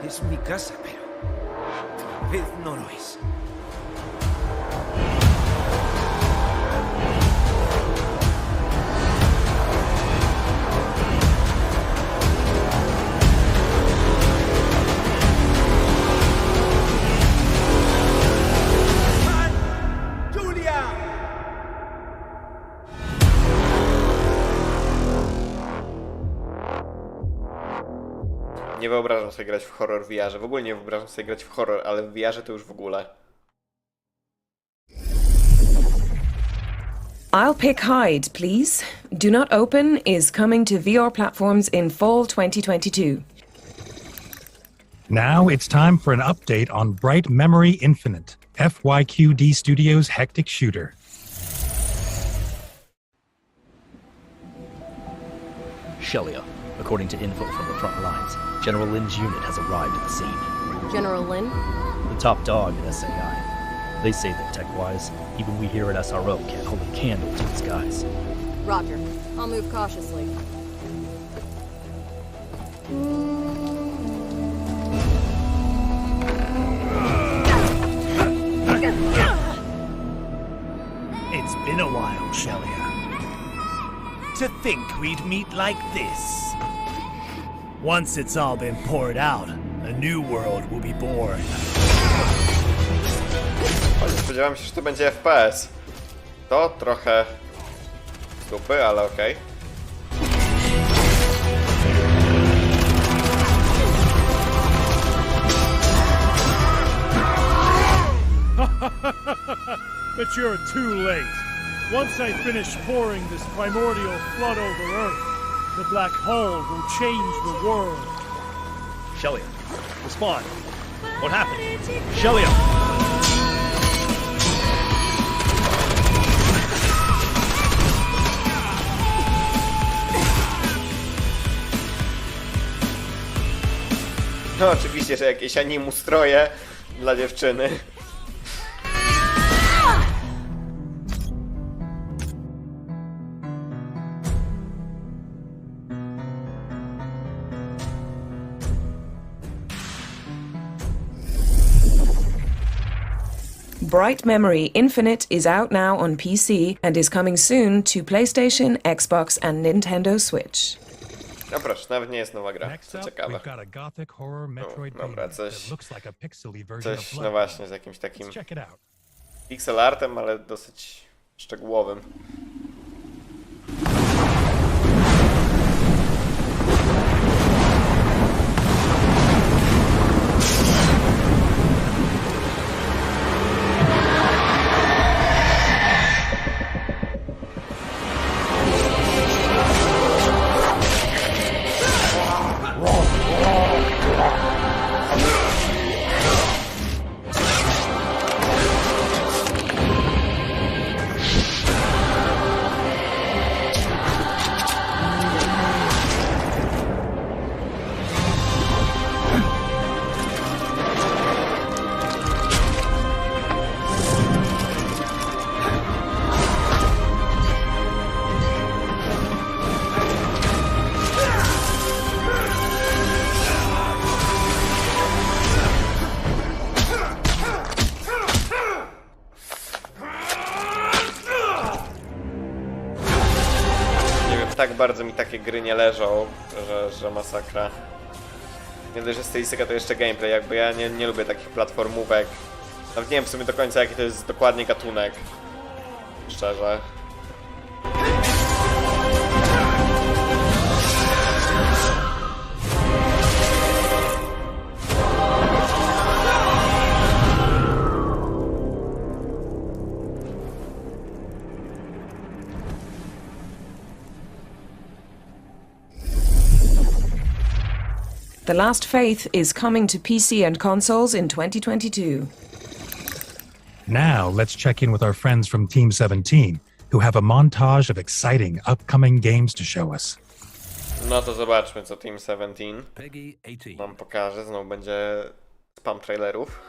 es mi casa, pero tal vez no lo es. Nie wyobrażam sobie grać w horror w VR-ze. W ogóle nie wyobrażam sobie grać w horror, ale w VR-ze to już w ogóle. I'll pick Hide, please. Do Not Open is coming to VR platforms in fall 2022. Now it's time for an update on Bright Memory Infinite, FYQD Studios' hectic shooter. Shelia, according to info from the front lines, General Lin's unit has arrived at the scene. General Lin? The top dog at SAI. They say that tech-wise, even we here at SRO can't hold a candle to these guys. Roger. I'll move cautiously. It's been a while, Shelia. To think we'd meet like this. Once it's all been poured out, a new world will be born. Spodziewałem się, że to będzie FPS. To trochę dupy, ale okej. But you're too late. Once I finish pouring this primordial flood over Earth, the black hole will change the world. Shelia, respond. What happened? Shelia! No oczywiście, że jakieś animustroje dla dziewczyny. Bright Memory Infinite is out now on PC and is coming soon to PlayStation, Xbox and Nintendo Switch. No proszę, nawet nie jest nowa gra, co ciekawe. Dobra, coś, no właśnie, z jakimś takim pixel artem, ale dosyć szczegółowym. Tak bardzo mi takie gry nie leżą, że masakra. Nie dość, że stylistyka to jeszcze gameplay, jakby ja nie lubię takich platformówek. Nawet nie wiem w sumie do końca jaki to jest dokładnie gatunek. Szczerze. The Last Faith is coming to PC and consoles in 2022. Now, let's check in with our friends from Team 17, who have a montage of exciting upcoming games to show us. No to zobaczmy, co Team 17 nam pokaże. Znowu będzie spam trailerów.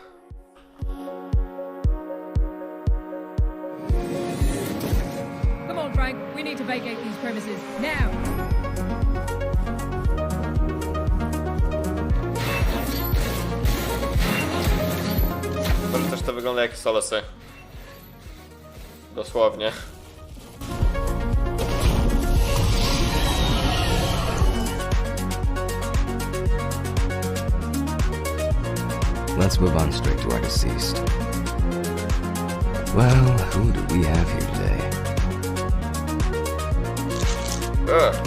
Come on, Frank. We need to vacate these premises now. Może też to wygląda jak solosy. Dosłownie. Let's move on straight to our deceased. Well, who do we have here today?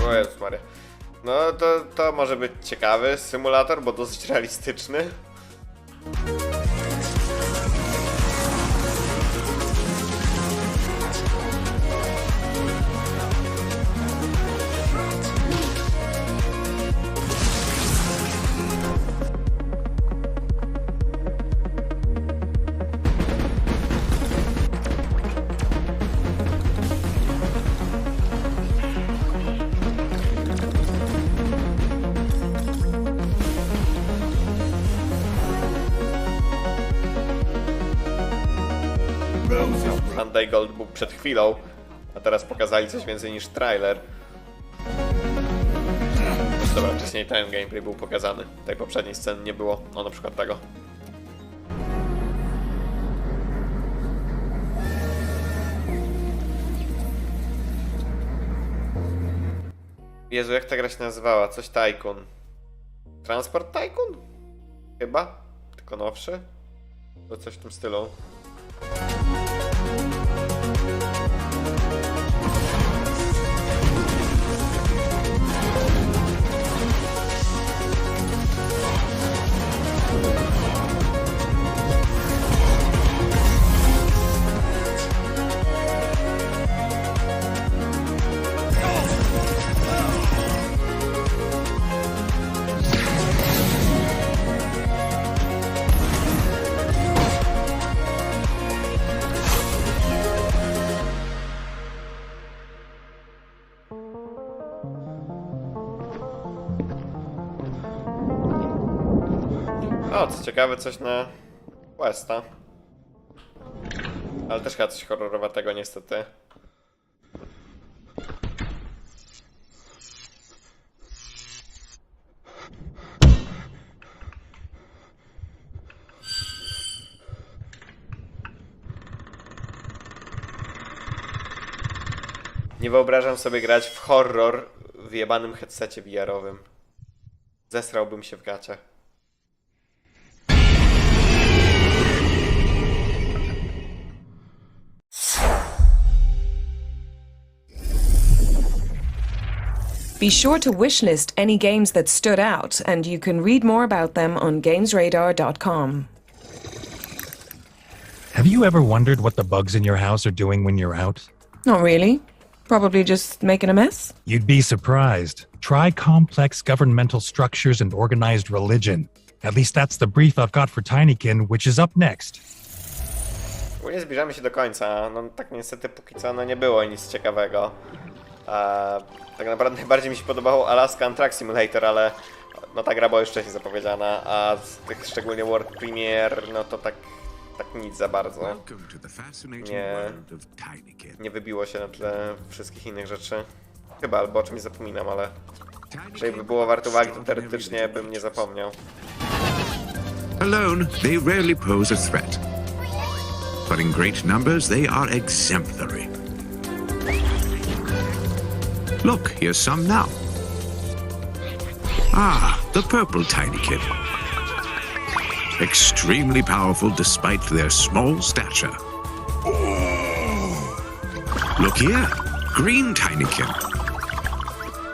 O Jezus Maria. No to może być ciekawy symulator, bo dosyć realistyczny. Sunday Gold był przed chwilą, a teraz pokazali coś więcej niż trailer. Dobra, wcześniej ten gameplay był pokazany. Tej poprzedniej sceny nie było, no na przykład tego. Jezu, jak ta gra się nazywała? Coś Tycoon. Transport Tycoon? Chyba? Tylko nowszy? To coś w tym stylu. O, co ciekawe, coś na questa. Ale też chyba coś horrorowatego niestety. Nie wyobrażam sobie grać w horror w jebanym headsetie VR-owym. Zesrałbym się w gaciach. Be sure to wishlist any games that stood out, and you can read more about them on gamesradar.com. Have you ever wondered what the bugs in your house are doing when you're out? Not really. Probably just making a mess. You'd be surprised. Try complex governmental structures and organized religion. At least that's the brief I've got for Tinykin, which is up next. Ogólnie zbliżamy się do końca. No tak niestety póki co no nie było nic ciekawego. Tak naprawdę najbardziej mi się podobało Alaskan Truck Simulator, ale no ta gra była już wcześniej zapowiedziana, a z tych szczególnie World Premiere, no to tak nic za bardzo. Nie wybiło się na tle wszystkich innych rzeczy. Chyba, albo o czymś zapominam, ale jeżeli by było warte uwagi, to teoretycznie bym nie zapomniał. Alone, they rarely pose a threat. But in great numbers, they are exemplary. Look, here's some now. Ah, the purple Tinykin. Extremely powerful despite their small stature. Look here, green Tinykin.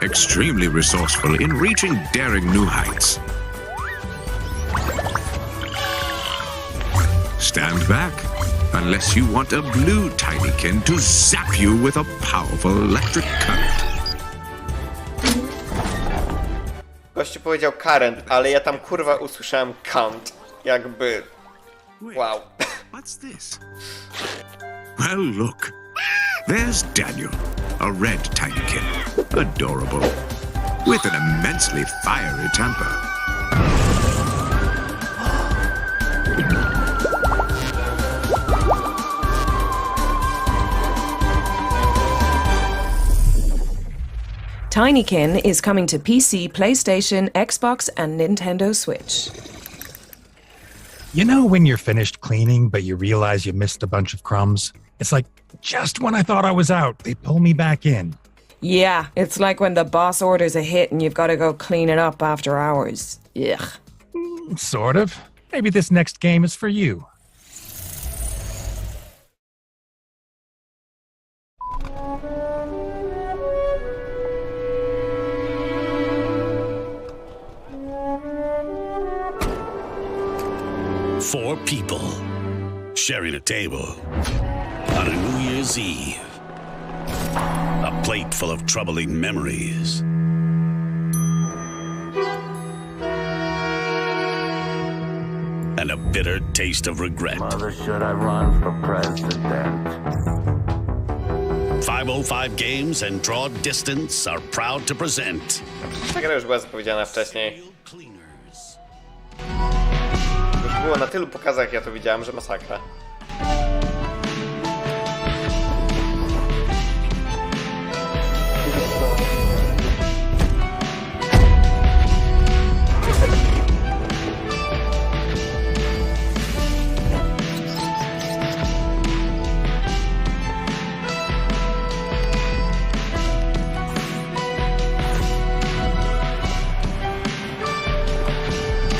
Extremely resourceful in reaching daring new heights. Stand back, unless you want a blue Tinykin to zap you with a powerful electric current. Gościu powiedział current, ale ja tam kurwa usłyszałem count. Jakby... Wow. What's this? Well, look. There's Daniel, a red Tinykin. Adorable. With an immensely fiery temper. Tinykin is coming to PC, PlayStation, Xbox, and Nintendo Switch. You know when you're finished cleaning, but you realize you missed a bunch of crumbs? It's like, just when I thought I was out, they pull me back in. Yeah, it's like when the boss orders a hit and you've got to go clean it up after hours. Ugh. Sort of. Maybe this next game is for you. Four people sharing a table on a New Year's Eve. A plate full of troubling memories. And a bitter taste of regret. Mother, should I run for president? 505 Games and Draw Distance are proud to present. Ta gra już była zapowiedziana wcześniej. Już było na tylu pokazach, ja to widziałem, że masakra.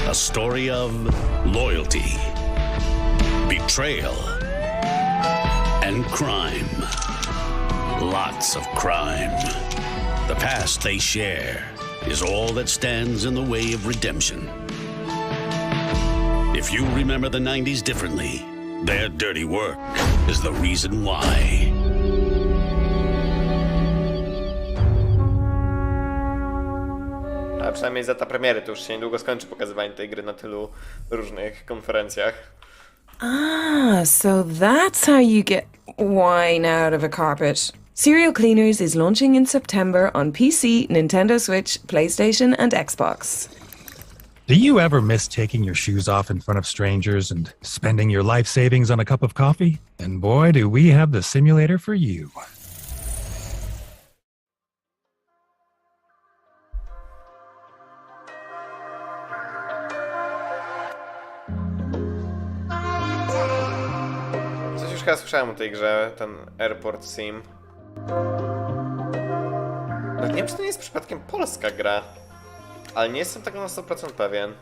A story of loyalty, betrayal, and crime. Lots of crime. The past they share is all that stands in the way of redemption. If you remember the 90s differently, their dirty work is the reason why. A przynajmniej za ta premiery to już się niedługo skończy pokazywanie tej gry na tylu różnych konferencjach. Ah, so that's how you get wine out of a carpet. Serial Cleaners is launching in September on PC, Nintendo Switch, PlayStation, and Xbox. Do you ever miss taking your shoes off in front of strangers and spending your life savings on a cup of coffee? And boy, do we have the simulator for you. Coś już chyba słyszałem o tej grze, ten Airport Sim. No nie wiem, czy to nie jest przypadkiem polska gra, ale nie jestem tego na 100% pewien.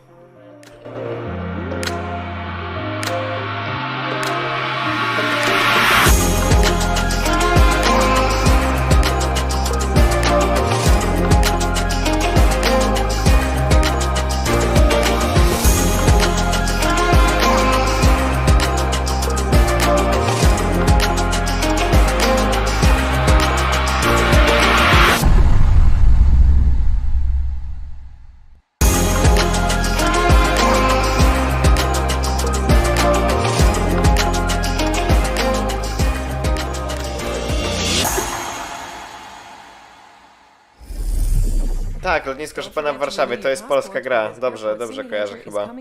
Tak, lotnisko Chopina w Warszawie, to jest polska gra. Dobrze, dobrze kojarzę chyba.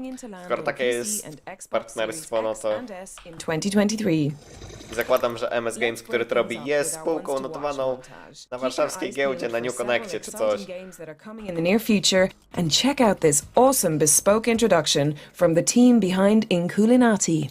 Skoro takie jest partnerstwo, no to... Zakładam, że MS Games, który to robi, jest spółką notowaną na warszawskiej giełdzie, na New Connectie czy coś. And check out this awesome bespoke introduction from the team behind Inculinati.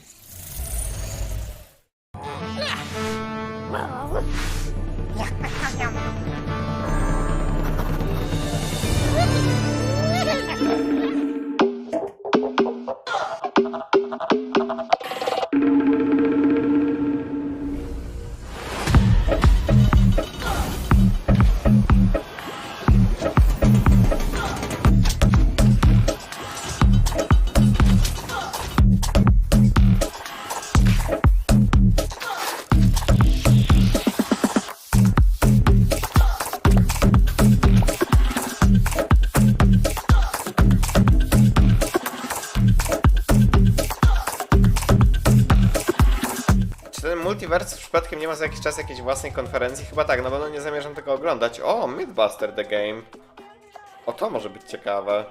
Multiverse przypadkiem nie ma za jakiś czas jakiejś własnej konferencji? Chyba tak, no bo nie zamierzam tego oglądać. O, Mythbuster The Game. O, to może być ciekawe.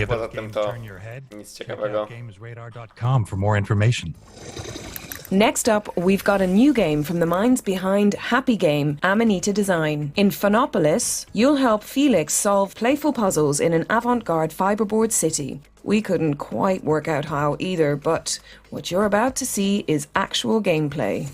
Poza tym to nic ciekawego. For more information. Next up, we've got a new game from the minds behind Happy Game, Amanita Design. In Phonopolis, you'll help Felix solve playful puzzles in an avant-garde fiberboard city. We couldn't quite work out how either, but what you're about to see is actual gameplay.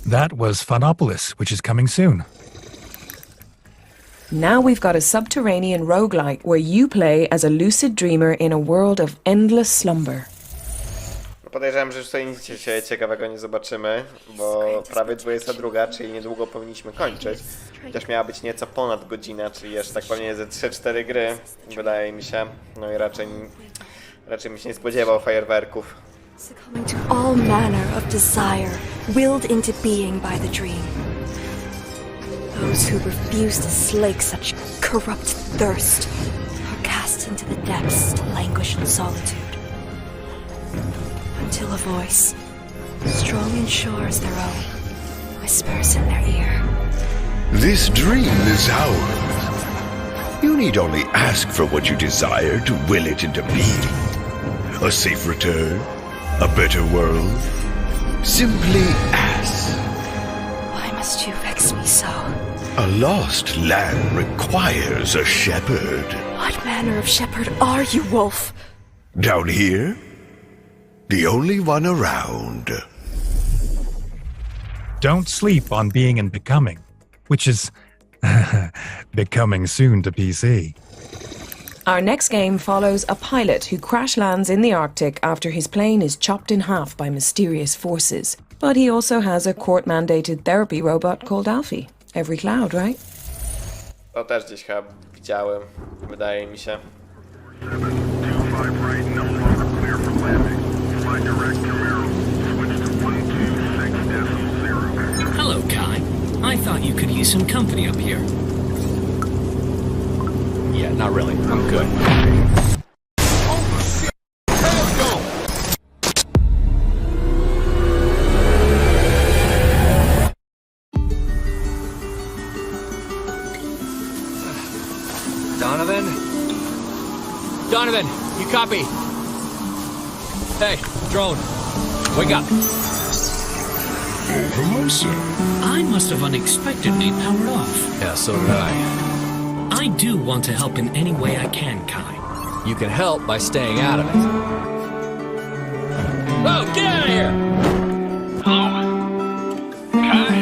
That was Phonopolis, which is coming soon. Now we've got a subterranean roguelike where you play as a lucid dreamer in a world of endless slumber. Podejrzewam, że już tutaj nic ciekawego nie zobaczymy, bo prawie 22, czyli niedługo powinniśmy kończyć. Chociaż miała być nieco ponad godzina, czyli jeszcze tak pewnie ze 3-4 gry, wydaje mi się. No i raczej bym się nie spodziewał fajerwerków. Succumbing to all manner of desire, willed into being by the dream. Those who refuse to slake such corrupt thirst are cast into the depths to languish in solitude, until a voice, strong and sure as their own, whispers in their ear. This dream is ours. You need only ask for what you desire to will it into being. A safe return, a better world. Simply ask. Why must you vex me so? A lost lamb requires a shepherd. What manner of shepherd are you, wolf? Down here, the only one around. Don't sleep on being and becoming, which is becoming soon to PC. Our next game follows a pilot who crash lands in the Arctic after his plane is chopped in half by mysterious forces. But he also has a court-mandated therapy robot called Alfie. Every cloud, right? To też gdzieś chyba widziałem, wydaje mi się. Hello, Kai. I thought you could use some company up here. Yeah, not really. I'm good. Donovan? Donovan, you copy? Hey, drone, wake up. Oh, hello, sir. I must have unexpectedly powered off. Yeah, so did I. I do want to help in any way I can, Kai. You can help by staying out of it. Oh, get out of here! Hello? Kai?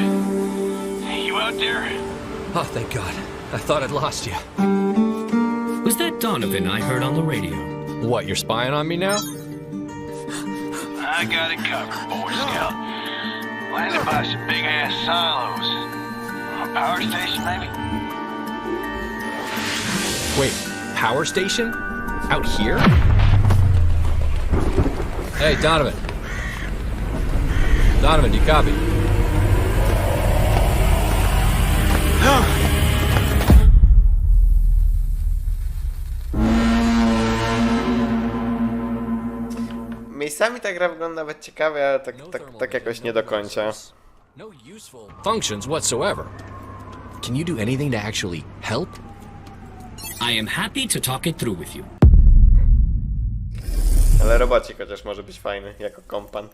You out there? Oh, thank God. I thought I'd lost you. Was that Donovan I heard on the radio? What, you're spying on me now? I got it covered, Boy Scout. Landed by some big-ass silos. A power station, maybe? Wait, power station? Out here? Hey, Donovan. Donovan, do you copy? Miejscami ta gra wygląda nawet ciekawie, ale tak jakoś nie do końca. No useful functions whatsoever. Can you do anything to actually help? I am happy to talk it through with you. Ale robocik chociaż może być fajny jako kompan.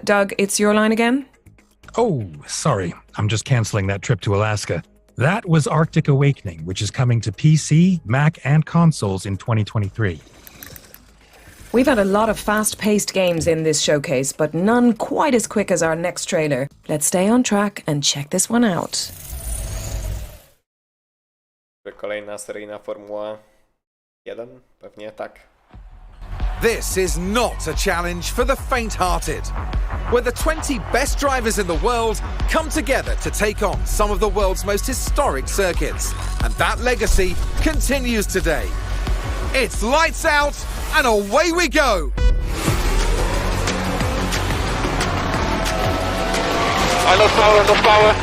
Doug, it's your line again? Oh, sorry. I'm just canceling that trip to Alaska. That was Arctic Awakening, which is coming to PC, Mac, and consoles in 2023. We've had a lot of fast-paced games in this showcase, but none quite as quick as our next trailer. Let's stay on track and check this one out. Kolejna seryjna Formuła 1? Pewnie tak. This is not a challenge for the faint-hearted, where the 20 best drivers in the world come together to take on some of the world's most historic circuits. And that legacy continues today. It's lights out, and away we go! I lost power.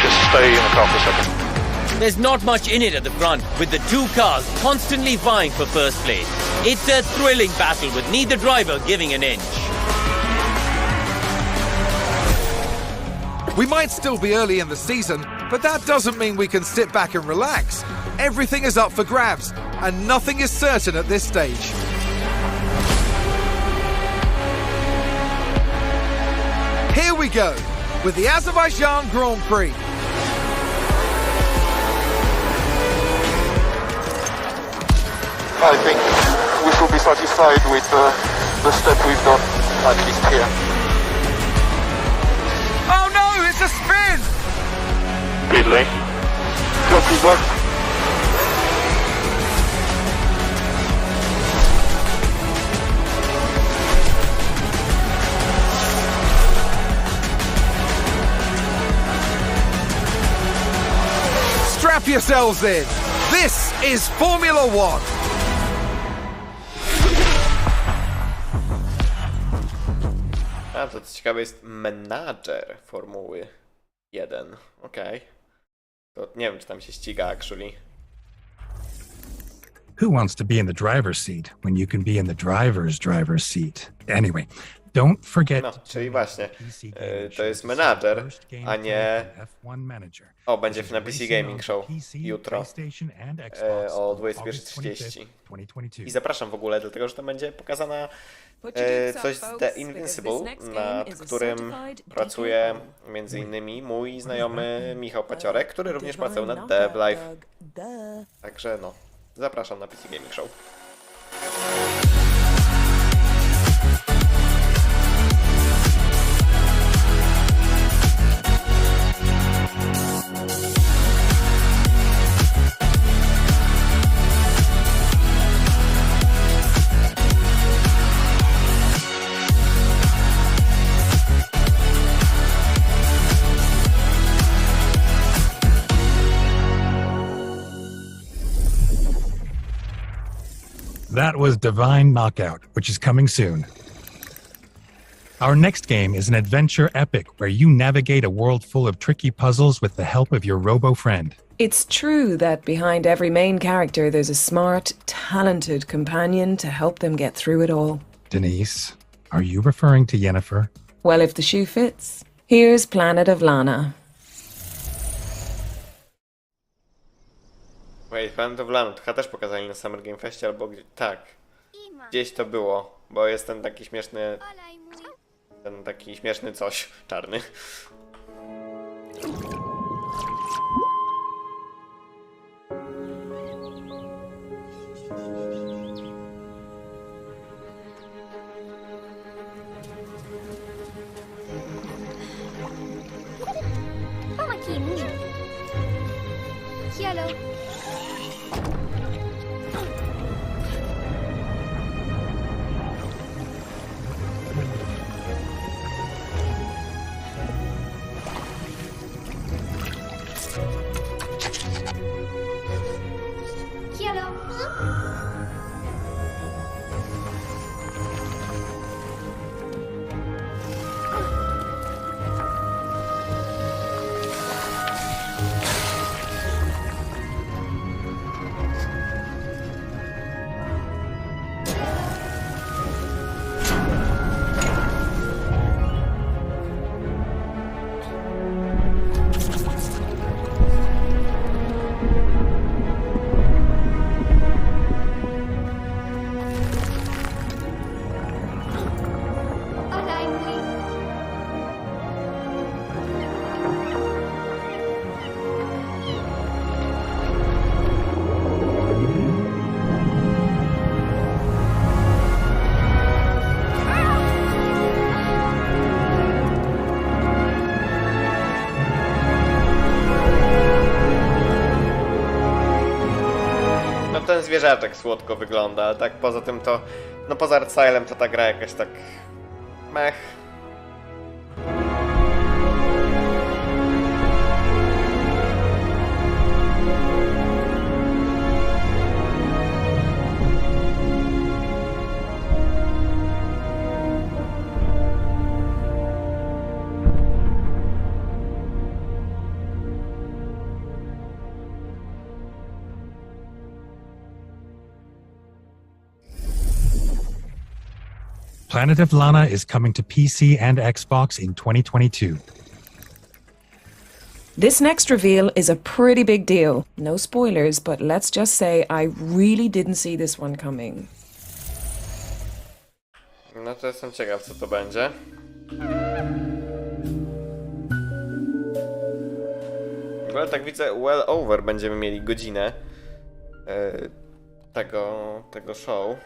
Just stay in the car for a second. There's not much in it at the front, with the two cars constantly vying for first place. It's a thrilling battle with neither driver giving an inch. We might still be early in the season, but that doesn't mean we can sit back and relax. Everything is up for grabs, and nothing is certain at this stage. Here we go, with the Azerbaijan Grand Prix. I think we should be satisfied with the step we've done, at least here. Oh no, it's a spin! Pit lane. Got feedback. Strap yourselves in. This is Formula One. A to co ciekawe jest menadżer Formuły 1. Okej. To nie wiem, czy tam się ściga, actually. Who wants to be in the driver's seat when you can be in the driver's seat? Anyway, don't forget. No, czyli właśnie, to jest menadżer, a nie... O, będzie na PC Gaming Show jutro o 21:30. I zapraszam w ogóle, dlatego że tam będzie pokazana coś z The Invincible, nad którym pracuje między innymi mój znajomy Michał Paciorek, który również pracuje nad Dev Live. Także no, zapraszam na PC Gaming Show. That was Divine Knockout, which is coming soon. Our next game is an adventure epic where you navigate a world full of tricky puzzles with the help of your robo-friend. It's true that behind every main character there's a smart, talented companion to help them get through it all. Denise, are you referring to Yennefer? Well, if the shoe fits. Here's Planet of Lana. Wait, Planet of Lana, chyba też pokazali na Summer Game Festie, albo gdzie... Tak. Gdzieś to było, bo jest ten taki śmieszny... Ten taki śmieszny coś, czarny. Ten zwierzaczek słodko wygląda, ale tak poza tym to... No poza art stylem to ta gra jakaś tak... mech. Planet of Lana is coming to PC and Xbox in 2022. This next reveal is a pretty big deal. No spoilers, but let's just say I really didn't see this one coming. No to jestem ciekaw, co to będzie. W ogóle tak widzę, well over będziemy mieli godzinę tego show.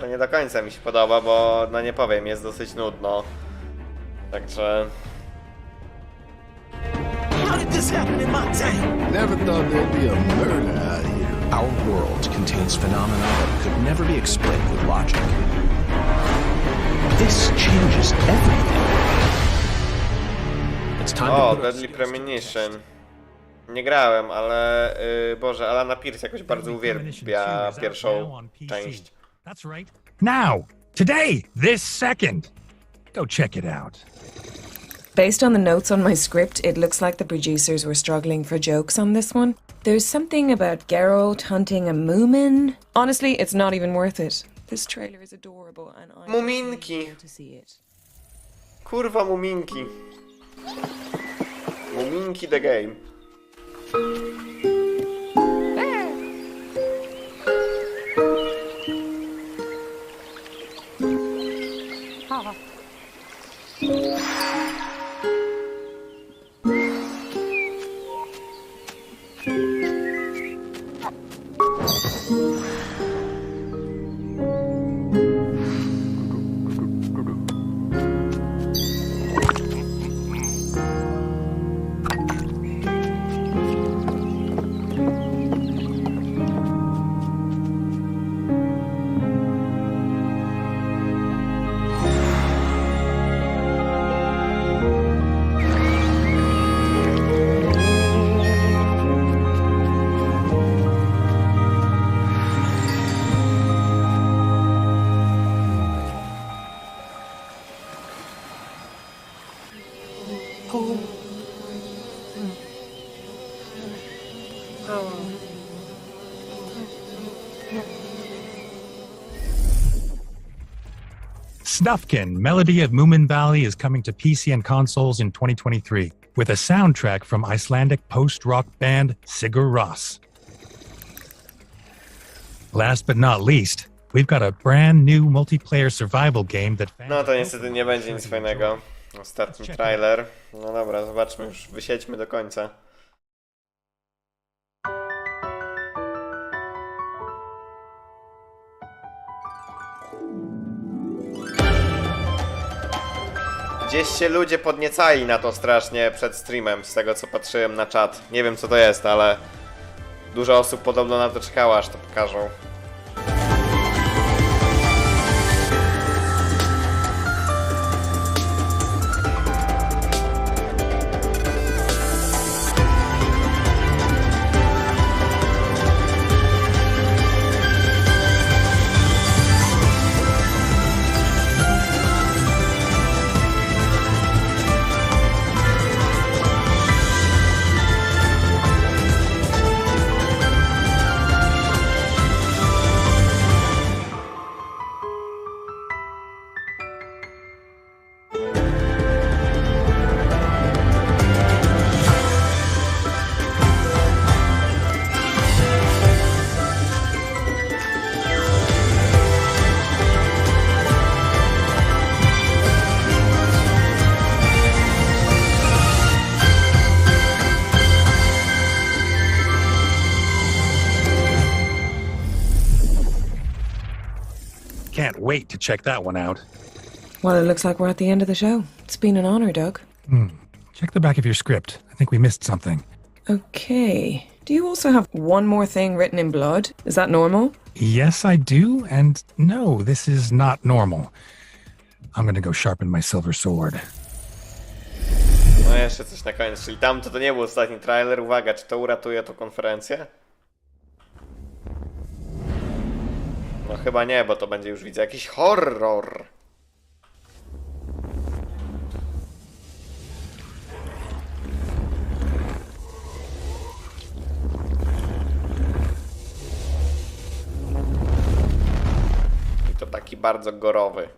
Co nie do końca mi się podoba, bo no nie powiem, jest dosyć nudno. Także... How did this happen in my time? Never thought there'd be a murder out here. Our world contains phenomena that could never be explained with logic. This changes everything. It's time O, to Deadly Premonition. Nie grałem, ale... Boże, Alana Pierce jakoś bardzo uwielbia pierwszą część. That's right. Now! Today! This second! Go check it out. Based on the notes on my script, it looks like the producers were struggling for jokes on this one. There's something about Geralt hunting a Moomin. Honestly, it's not even worth it. This trailer is adorable and I'm Muminki. to see it. Kurwa muminki. Muminki the game. Snufkin, Melody of Moomin Valley is coming to PC and consoles in 2023 with a soundtrack from Icelandic post-rock band Sigur Rós. Last but not least, we've got a brand new multiplayer survival game that... No to niestety nie będzie nic fajnego. Ostatni trailer. No dobra, zobaczmy już, wysiedźmy do końca. Gdzieś się ludzie podniecali na to strasznie przed streamem, z tego co patrzyłem na czat. Nie wiem co to jest, ale dużo osób podobno na to czekało, aż to pokażą. Can't wait to check that one out. Well, it looks like we're at the end of the show. It's been an honor, Doug. Check the back of your script. I think we missed something. Okay. Do you also have one more thing written in blood? Is that normal? Yes, I do, and no, this is not normal. I'm gonna go sharpen my silver sword. No jeszcze coś na koniec, czyli tamto to nie był ostatni trailer. Uwaga, czy to uratuje tą konferencję? No chyba nie, bo to będzie już, widzę, jakiś horror. I to taki bardzo gorowy.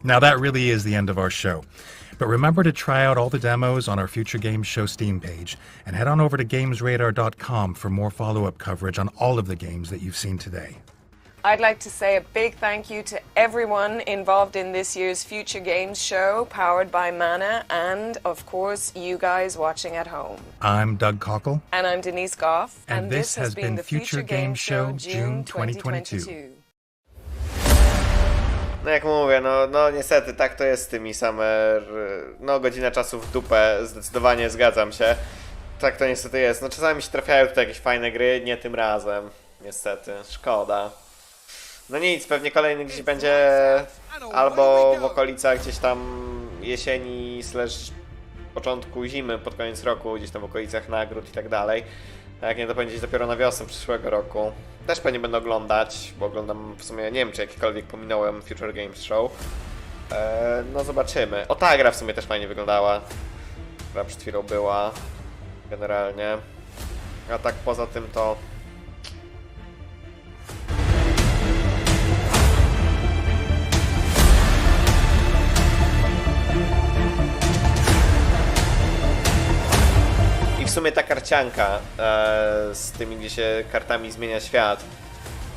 Now that really is the end of our show. But remember to try out all the demos on our Future Games Show Steam page, and head on over to gamesradar.com for more follow-up coverage on all of the games that you've seen today. I'd like to say a big thank you to everyone involved in this year's Future Games Show, powered by Mana, and, of course, you guys watching at home. I'm Doug Cockle. And I'm Denise Goff. And this has been the Future Games Show June 2022. No jak mówię, no niestety tak to jest z tymi Summer, no godzina czasu w dupę, zdecydowanie zgadzam się. Tak to niestety jest, no czasami się trafiają tutaj jakieś fajne gry, nie tym razem, niestety, szkoda. No nic, pewnie kolejny gdzieś będzie albo w okolicach gdzieś tam jesieni / początku zimy, pod koniec roku, gdzieś tam w okolicach nagród i tak dalej. A jak nie, to będzie dobrze na wiosnę przyszłego roku. Też pewnie będę oglądać, bo oglądam w sumie, nie wiem czy jakikolwiek pominąłem Future Games Show. No zobaczymy. O, ta gra w sumie też fajnie wyglądała. Która przed chwilą była. Generalnie. A tak poza tym to... I w sumie ta karcianka z tymi, gdzie się kartami zmienia świat,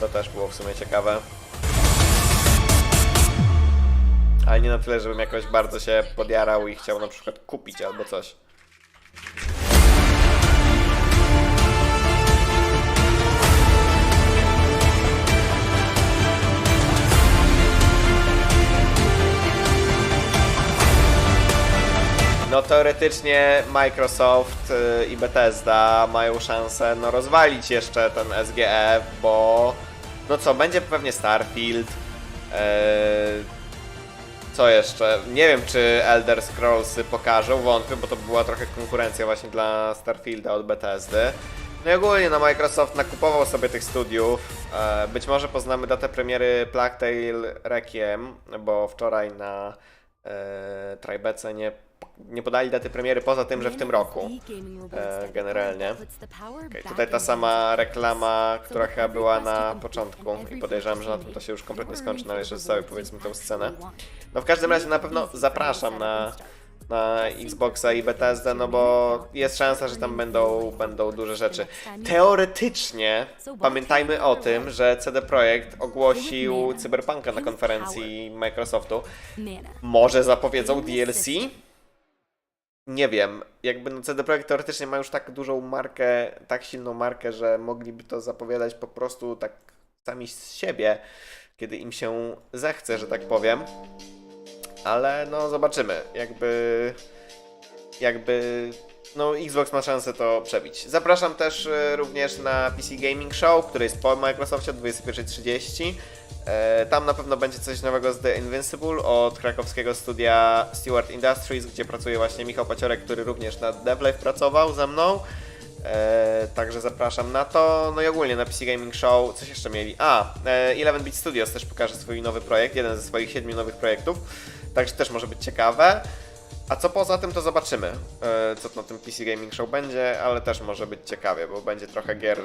to też było w sumie ciekawe. Ale nie na tyle, żebym jakoś bardzo się podjarał i chciał na przykład kupić albo coś. No teoretycznie Microsoft i Bethesda mają szansę no rozwalić jeszcze ten SGE, bo no co, będzie pewnie Starfield. Co jeszcze? Nie wiem czy Elder Scrollsy pokażą, wątpię, bo to była trochę konkurencja właśnie dla Starfielda od Bethesdy. No i ogólnie no Microsoft nakupował sobie tych studiów. Być może poznamy datę premiery Plague Tale Requiem, bo wczoraj na Tribece nie podali daty premiery, poza tym, że w tym roku generalnie. Okay, tutaj ta sama reklama, która chyba była na początku i podejrzewam, że na tym to się już kompletnie skończy, no ale jeszcze zostały powiedzmy tę scenę. No w każdym razie na pewno zapraszam na Xboxa i Bethesdę, no bo jest szansa, że tam będą duże rzeczy. Teoretycznie pamiętajmy o tym, że CD Projekt ogłosił Cyberpunka na konferencji Microsoftu. Może zapowiedzą DLC? Nie wiem, jakby no CD Projekt teoretycznie ma już tak dużą markę, tak silną markę, że mogliby to zapowiadać po prostu tak sami z siebie, kiedy im się zechce, że tak powiem. Ale no zobaczymy, jakby no Xbox ma szansę to przebić. Zapraszam też również na PC Gaming Show, który jest po Microsoftie o 21:30. Tam na pewno będzie coś nowego z The Invincible od krakowskiego studia Stewart Industries, gdzie pracuje właśnie Michał Paciorek, który również na DevLive pracował ze mną. Także zapraszam na to. No i ogólnie na PC Gaming Show coś jeszcze mieli. 11-bit Studios też pokaże swój nowy projekt, jeden ze swoich 7 nowych projektów. Także też może być ciekawe. A co poza tym to zobaczymy, co na tym PC Gaming Show będzie, ale też może być ciekawie, bo będzie trochę gier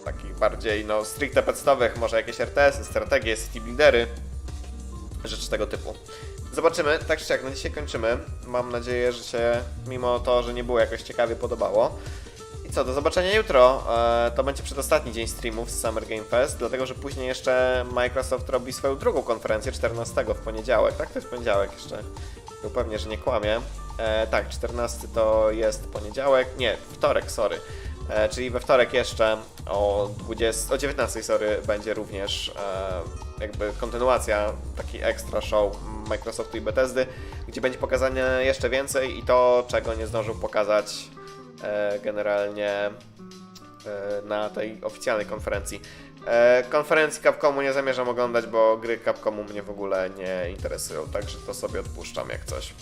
takich bardziej no stricte podstawowych, może jakieś RTS-y, strategie, city buildery, rzeczy tego typu. Zobaczymy, tak czy siak, na dzisiaj kończymy. Mam nadzieję, że się mimo to, że nie było jakoś ciekawie podobało. I co, do zobaczenia jutro. To będzie przedostatni dzień streamów z Summer Game Fest, dlatego że później jeszcze Microsoft robi swoją drugą konferencję 14 w poniedziałek. Tak, to jest poniedziałek jeszcze. Upewnię, że nie kłamię. Tak, 14 to jest poniedziałek. Nie, wtorek, sorry. Czyli we wtorek jeszcze o 19, sorry, będzie również jakby kontynuacja, taki extra show Microsoftu i Bethesdy, gdzie będzie pokazane jeszcze więcej i to, czego nie zdążył pokazać generalnie na tej oficjalnej konferencji. Konferencji Capcomu nie zamierzam oglądać, bo gry Capcomu mnie w ogóle nie interesują, także to sobie odpuszczam jak coś.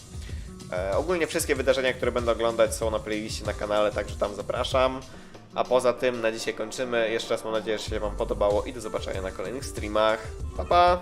Ogólnie wszystkie wydarzenia, które będę oglądać, są na playliście na kanale, także tam zapraszam. A poza tym na dzisiaj kończymy. Jeszcze raz mam nadzieję, że się Wam podobało i do zobaczenia na kolejnych streamach. Pa, pa!